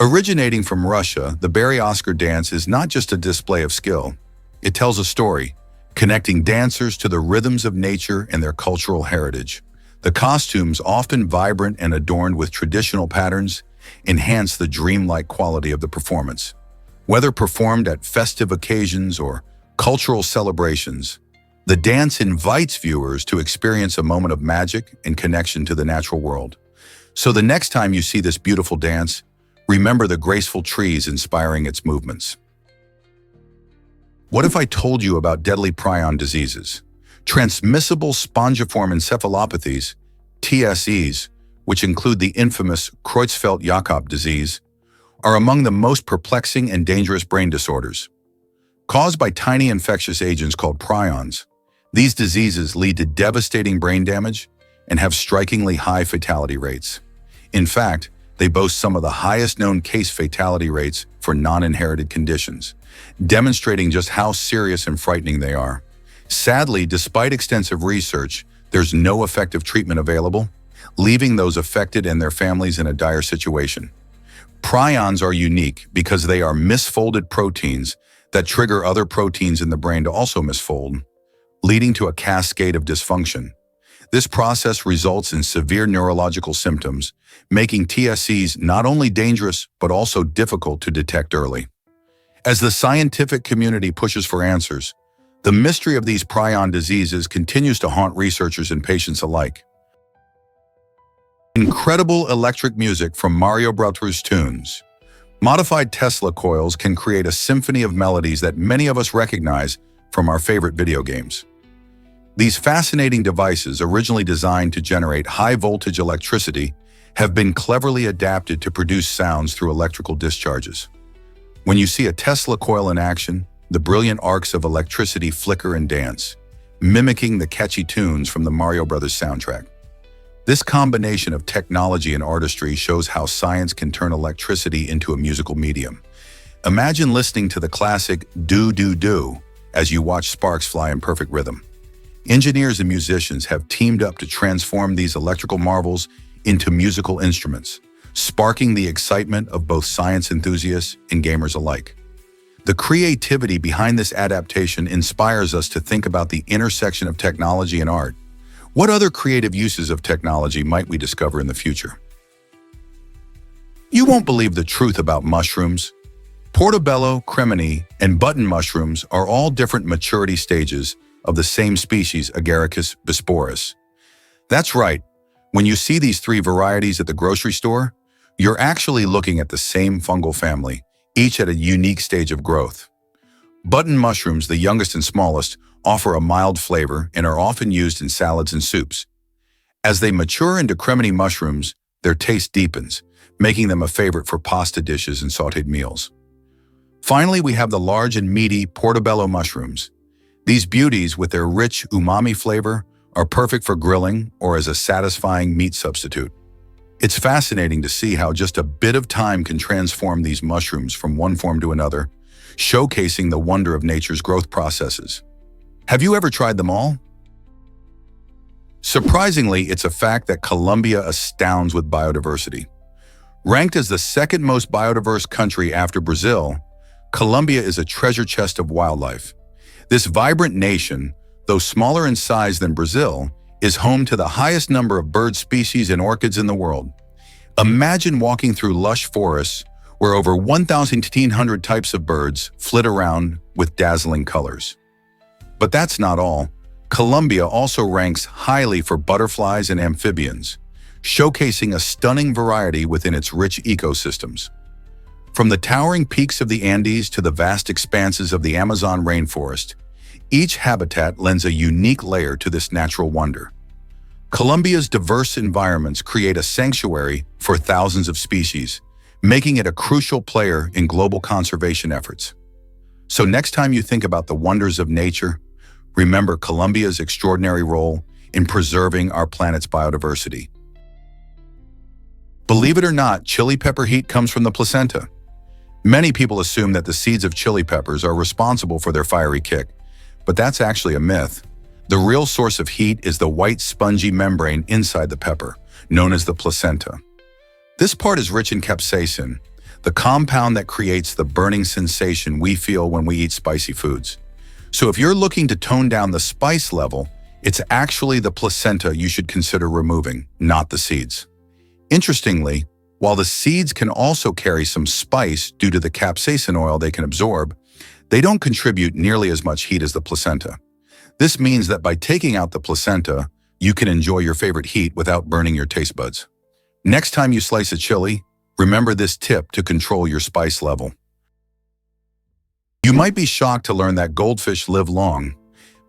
Originating from Russia, the Berry-Oscar dance is not just a display of skill. It tells a story, connecting dancers to the rhythms of nature and their cultural heritage. The costumes, often vibrant and adorned with traditional patterns, enhance the dreamlike quality of the performance. Whether performed at festive occasions or cultural celebrations, the dance invites viewers to experience a moment of magic and connection to the natural world. So the next time you see this beautiful dance, remember the graceful trees inspiring its movements. What if I told you about deadly prion diseases? Transmissible spongiform encephalopathies, TSEs, which include the infamous Creutzfeldt-Jakob disease, are among the most perplexing and dangerous brain disorders. Caused by tiny infectious agents called prions, these diseases lead to devastating brain damage and have strikingly high fatality rates. In fact, they boast some of the highest known case fatality rates for non-inherited conditions, demonstrating just how serious and frightening they are. Sadly, despite extensive research, there's no effective treatment available, leaving those affected and their families in a dire situation. Prions are unique because they are misfolded proteins that trigger other proteins in the brain to also misfold, leading to a cascade of dysfunction. This process results in severe neurological symptoms, making TSEs not only dangerous but also difficult to detect early. As the scientific community pushes for answers, the mystery of these prion diseases continues to haunt researchers and patients alike. Incredible electric music from Mario Bros. Tunes. Modified Tesla coils can create a symphony of melodies that many of us recognize from our favorite video games. These fascinating devices, originally designed to generate high-voltage electricity, have been cleverly adapted to produce sounds through electrical discharges. When you see a Tesla coil in action, the brilliant arcs of electricity flicker and dance, mimicking the catchy tunes from the Mario Bros. Soundtrack. This combination of technology and artistry shows how science can turn electricity into a musical medium. Imagine listening to the classic "Do-Do-Do" as you watch sparks fly in perfect rhythm. Engineers and musicians have teamed up to transform these electrical marvels into musical instruments, sparking the excitement of both science enthusiasts and gamers alike. The creativity behind this adaptation inspires us to think about the intersection of technology and art. What other creative uses of technology might we discover in the future? You won't believe the truth about mushrooms. Portobello, cremini, and button mushrooms are all different maturity stages of the same species, Agaricus bisporus. That's right, when you see these three varieties at the grocery store, you're actually looking at the same fungal family, each at a unique stage of growth. Button mushrooms, the youngest and smallest, offer a mild flavor and are often used in salads and soups. As they mature into cremini mushrooms, their taste deepens, making them a favorite for pasta dishes and sautéed meals. Finally, we have the large and meaty portobello mushrooms. These beauties, with their rich umami flavor, are perfect for grilling or as a satisfying meat substitute. It's fascinating to see how just a bit of time can transform these mushrooms from one form to another, showcasing the wonder of nature's growth processes. Have you ever tried them all? Surprisingly, it's a fact that Colombia astounds with biodiversity. Ranked as the second most biodiverse country after Brazil, Colombia is a treasure chest of wildlife. This vibrant nation, though smaller in size than Brazil, is home to the highest number of bird species and orchids in the world. Imagine walking through lush forests where over 1,800 types of birds flit around with dazzling colors. But that's not all. Colombia also ranks highly for butterflies and amphibians, showcasing a stunning variety within its rich ecosystems. From the towering peaks of the Andes to the vast expanses of the Amazon rainforest, each habitat lends a unique layer to this natural wonder. Colombia's diverse environments create a sanctuary for thousands of species, making it a crucial player in global conservation efforts. So next time you think about the wonders of nature, remember Colombia's extraordinary role in preserving our planet's biodiversity. Believe it or not, chili pepper heat comes from the placenta. Many people assume that the seeds of chili peppers are responsible for their fiery kick, but that's actually a myth. The real source of heat is the white spongy membrane inside the pepper, known as the placenta. This part is rich in capsaicin, the compound that creates the burning sensation we feel when we eat spicy foods. So if you're looking to tone down the spice level, it's actually the placenta you should consider removing, not the seeds. Interestingly, while the seeds can also carry some spice due to the capsaicin oil they can absorb, they don't contribute nearly as much heat as the placenta. This means that by taking out the placenta, you can enjoy your favorite heat without burning your taste buds. Next time you slice a chili, remember this tip to control your spice level. You might be shocked to learn that goldfish live long.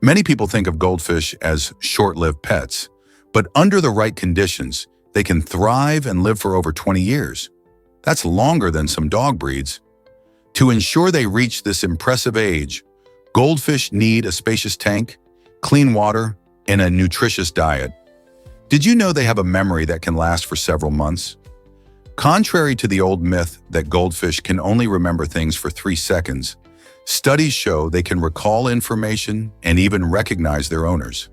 Many people think of goldfish as short-lived pets, but under the right conditions, they can thrive and live for over 20 years. That's longer than some dog breeds. To ensure they reach this impressive age, goldfish need a spacious tank, clean water, and a nutritious diet. Did you know they have a memory that can last for several months? Contrary to the old myth that goldfish can only remember things for 3 seconds, studies show they can recall information and even recognize their owners.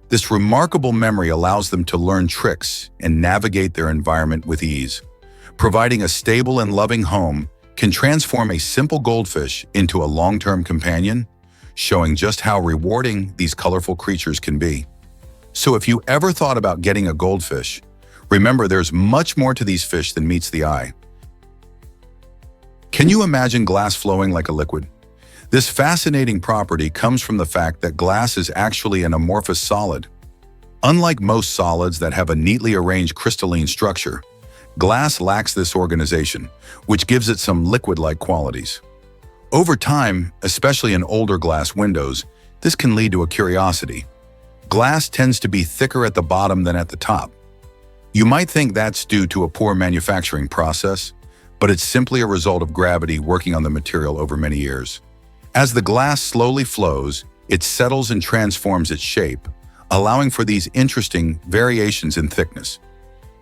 This remarkable memory allows them to learn tricks and navigate their environment with ease. Providing a stable and loving home can transform a simple goldfish into a long-term companion, showing just how rewarding these colorful creatures can be. So if you ever thought about getting a goldfish, remember there's much more to these fish than meets the eye. Can you imagine glass flowing like a liquid? This fascinating property comes from the fact that glass is actually an amorphous solid. Unlike most solids that have a neatly arranged crystalline structure, glass lacks this organization, which gives it some liquid-like qualities. Over time, especially in older glass windows, this can lead to a curiosity. Glass tends to be thicker at the bottom than at the top. You might think that's due to a poor manufacturing process, but it's simply a result of gravity working on the material over many years. As the glass slowly flows, it settles and transforms its shape, allowing for these interesting variations in thickness.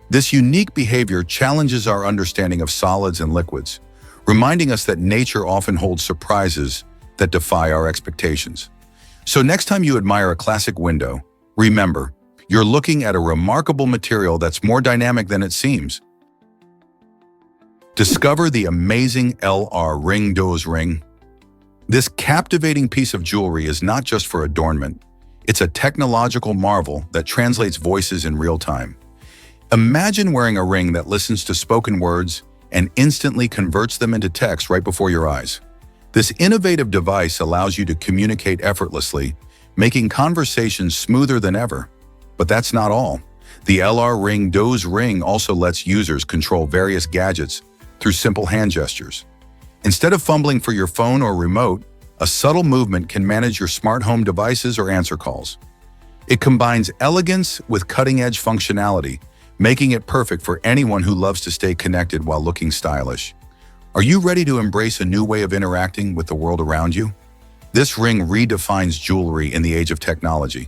This unique behavior challenges our understanding of solids and liquids, reminding us that nature often holds surprises that defy our expectations. So next time you admire a classic window, remember, you're looking at a remarkable material that's more dynamic than it seems. Discover the amazing LR Ring Doze ring. This captivating piece of jewelry is not just for adornment. It's a technological marvel that translates voices in real time. Imagine wearing a ring that listens to spoken words and instantly converts them into text right before your eyes. This innovative device allows you to communicate effortlessly, making conversations smoother than ever. But that's not all. The LR Ring Doze ring also lets users control various gadgets through simple hand gestures. Instead of fumbling for your phone or remote, a subtle movement can manage your smart home devices or answer calls. It combines elegance with cutting-edge functionality, making it perfect for anyone who loves to stay connected while looking stylish. Are you ready to embrace a new way of interacting with the world around you? This ring redefines jewelry in the age of technology.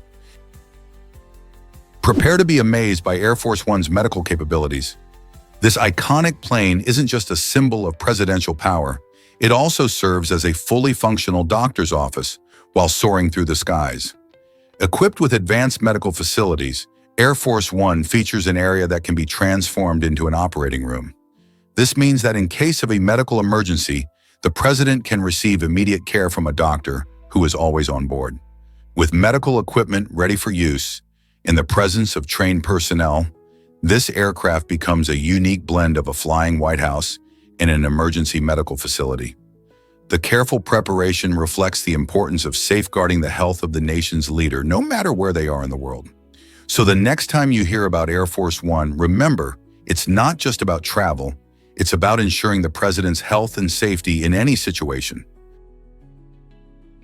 Prepare to be amazed by Air Force One's medical capabilities. This iconic plane isn't just a symbol of presidential power. It also serves as a fully functional doctor's office while soaring through the skies. Equipped with advanced medical facilities, Air Force One features an area that can be transformed into an operating room. This means that in case of a medical emergency, the president can receive immediate care from a doctor who is always on board. With medical equipment ready for use, in the presence of trained personnel, this aircraft becomes a unique blend of a flying White House and an emergency medical facility. The careful preparation reflects the importance of safeguarding the health of the nation's leader, no matter where they are in the world. So the next time you hear about Air Force One, remember, it's not just about travel, it's about ensuring the president's health and safety in any situation.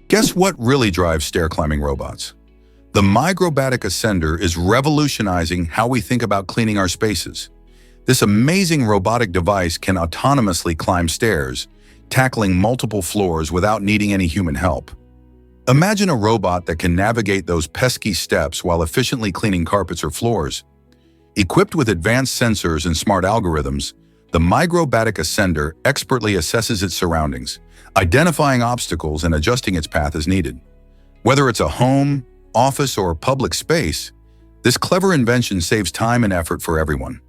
Guess what really drives stair-climbing robots? The Microbatic Ascender is revolutionizing how we think about cleaning our spaces. This amazing robotic device can autonomously climb stairs, tackling multiple floors without needing any human help. Imagine a robot that can navigate those pesky steps while efficiently cleaning carpets or floors. Equipped with advanced sensors and smart algorithms, the Microbatic Ascender expertly assesses its surroundings, identifying obstacles and adjusting its path as needed. Whether it's a home, office, or public space, this clever invention saves time and effort for everyone.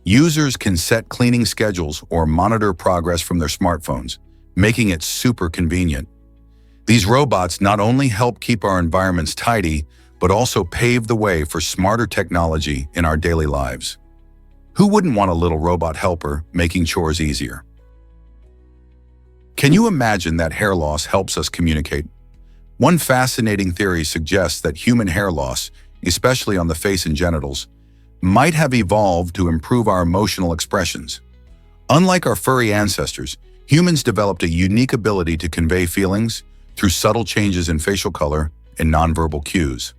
Users can set cleaning schedules or monitor progress from their smartphones, making it super convenient. These robots not only help keep our environments tidy, but also pave the way for smarter technology in our daily lives. Who wouldn't want a little robot helper making chores easier? Can you imagine that hair loss helps us communicate? One fascinating theory suggests that human hair loss, especially on the face and genitals, might have evolved to improve our emotional expressions. Unlike our furry ancestors, humans developed a unique ability to convey feelings through subtle changes in facial color and nonverbal cues.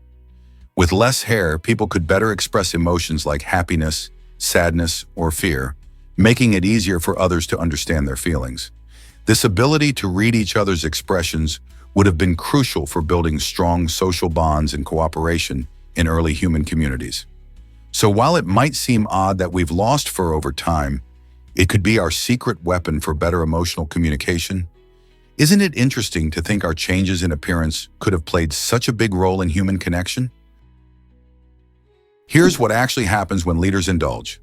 With less hair, people could better express emotions like happiness, sadness, or fear, making it easier for others to understand their feelings. This ability to read each other's expressions would have been crucial for building strong social bonds and cooperation in early human communities. So while it might seem odd that we've lost fur over time, it could be our secret weapon for better emotional communication. Isn't it interesting to think our changes in appearance could have played such a big role in human connection? Here's what actually happens when leaders indulge.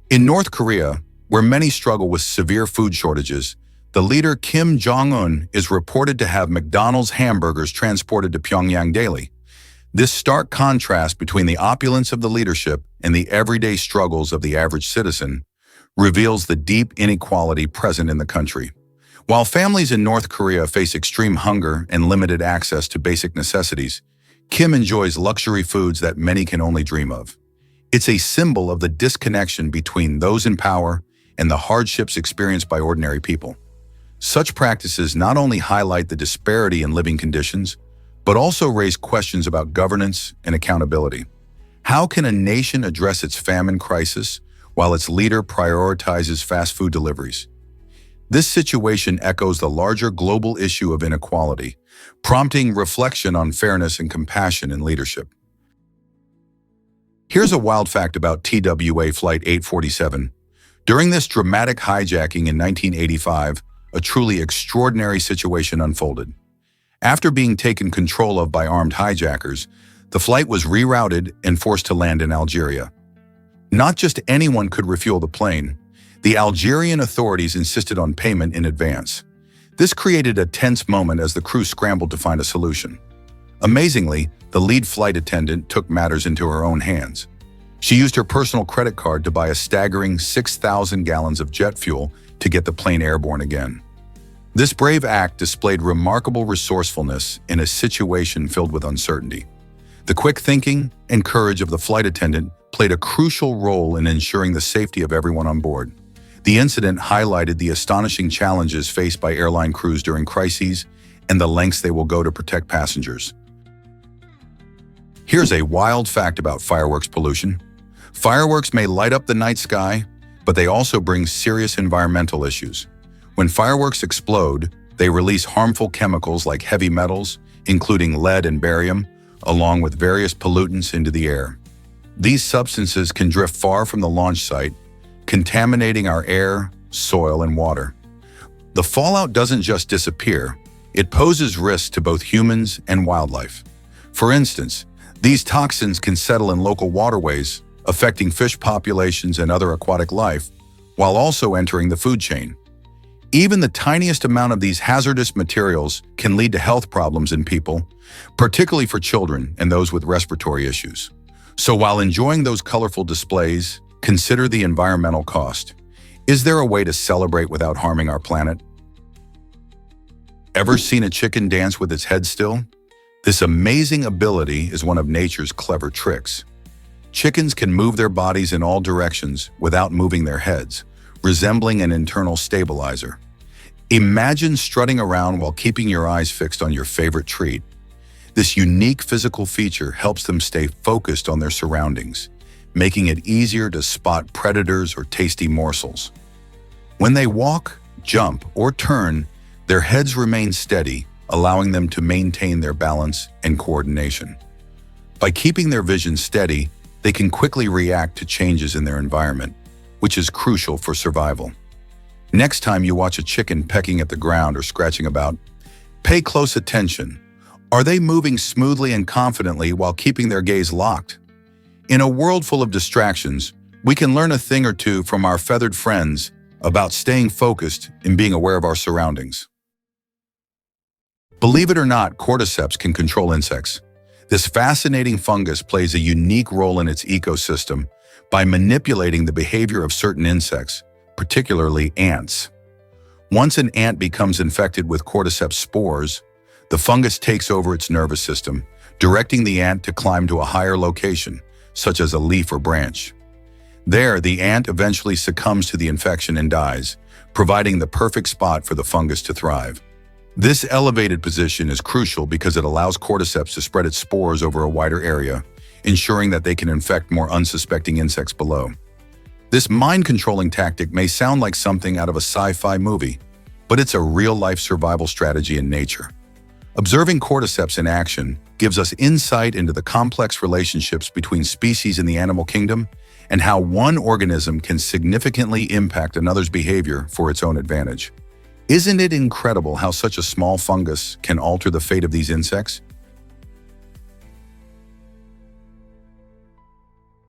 In North Korea, where many struggle with severe food shortages, the leader Kim Jong-un is reported to have McDonald's hamburgers transported to Pyongyang daily. This stark contrast between the opulence of the leadership and the everyday struggles of the average citizen reveals the deep inequality present in the country. While families in North Korea face extreme hunger and limited access to basic necessities, Kim enjoys luxury foods that many can only dream of. It's a symbol of the disconnection between those in power and the hardships experienced by ordinary people. Such practices not only highlight the disparity in living conditions, but also raise questions about governance and accountability. How can a nation address its famine crisis while its leader prioritizes fast food deliveries? This situation echoes the larger global issue of inequality, prompting reflection on fairness and compassion in leadership. Here's a wild fact about TWA Flight 847. During this dramatic hijacking in 1985, a truly extraordinary situation unfolded. After being taken control of by armed hijackers, the flight was rerouted and forced to land in Algeria. Not just anyone could refuel the plane. The Algerian authorities insisted on payment in advance. This created a tense moment as the crew scrambled to find a solution. Amazingly, the lead flight attendant took matters into her own hands. She used her personal credit card to buy a staggering 6,000 gallons of jet fuel to get the plane airborne again. This brave act displayed remarkable resourcefulness in a situation filled with uncertainty. The quick thinking and courage of the flight attendant played a crucial role in ensuring the safety of everyone on board. The incident highlighted the astonishing challenges faced by airline crews during crises and the lengths they will go to protect passengers. Here's a wild fact about fireworks pollution. Fireworks may light up the night sky, but they also bring serious environmental issues. When fireworks explode, they release harmful chemicals like heavy metals, including lead and barium, along with various pollutants into the air. These substances can drift far from the launch site, contaminating our air, soil, and water. The fallout doesn't just disappear, it poses risks to both humans and wildlife. For instance, these toxins can settle in local waterways, affecting fish populations and other aquatic life, while also entering the food chain. Even the tiniest amount of these hazardous materials can lead to health problems in people, particularly for children and those with respiratory issues. So while enjoying those colorful displays, consider the environmental cost. Is there a way to celebrate without harming our planet? Ever seen a chicken dance with its head still? This amazing ability is one of nature's clever tricks. Chickens can move their bodies in all directions without moving their heads, resembling an internal stabilizer. Imagine strutting around while keeping your eyes fixed on your favorite treat. This unique physical feature helps them stay focused on their surroundings, making it easier to spot predators or tasty morsels. When they walk, jump, or turn, their heads remain steady, allowing them to maintain their balance and coordination. By keeping their vision steady, they can quickly react to changes in their environment, which is crucial for survival. Next time you watch a chicken pecking at the ground or scratching about, pay close attention. Are they moving smoothly and confidently while keeping their gaze locked? In a world full of distractions, we can learn a thing or two from our feathered friends about staying focused and being aware of our surroundings. Believe it or not, cordyceps can control insects. This fascinating fungus plays a unique role in its ecosystem by manipulating the behavior of certain insects, particularly ants. Once an ant becomes infected with cordyceps spores, the fungus takes over its nervous system, directing the ant to climb to a higher location, such as a leaf or branch. There, the ant eventually succumbs to the infection and dies, providing the perfect spot for the fungus to thrive. This elevated position is crucial because it allows cordyceps to spread its spores over a wider area, ensuring that they can infect more unsuspecting insects below. This mind-controlling tactic may sound like something out of a sci-fi movie, but it's a real-life survival strategy in nature. Observing cordyceps in action gives us insight into the complex relationships between species in the animal kingdom and how one organism can significantly impact another's behavior for its own advantage. Isn't it incredible how such a small fungus can alter the fate of these insects?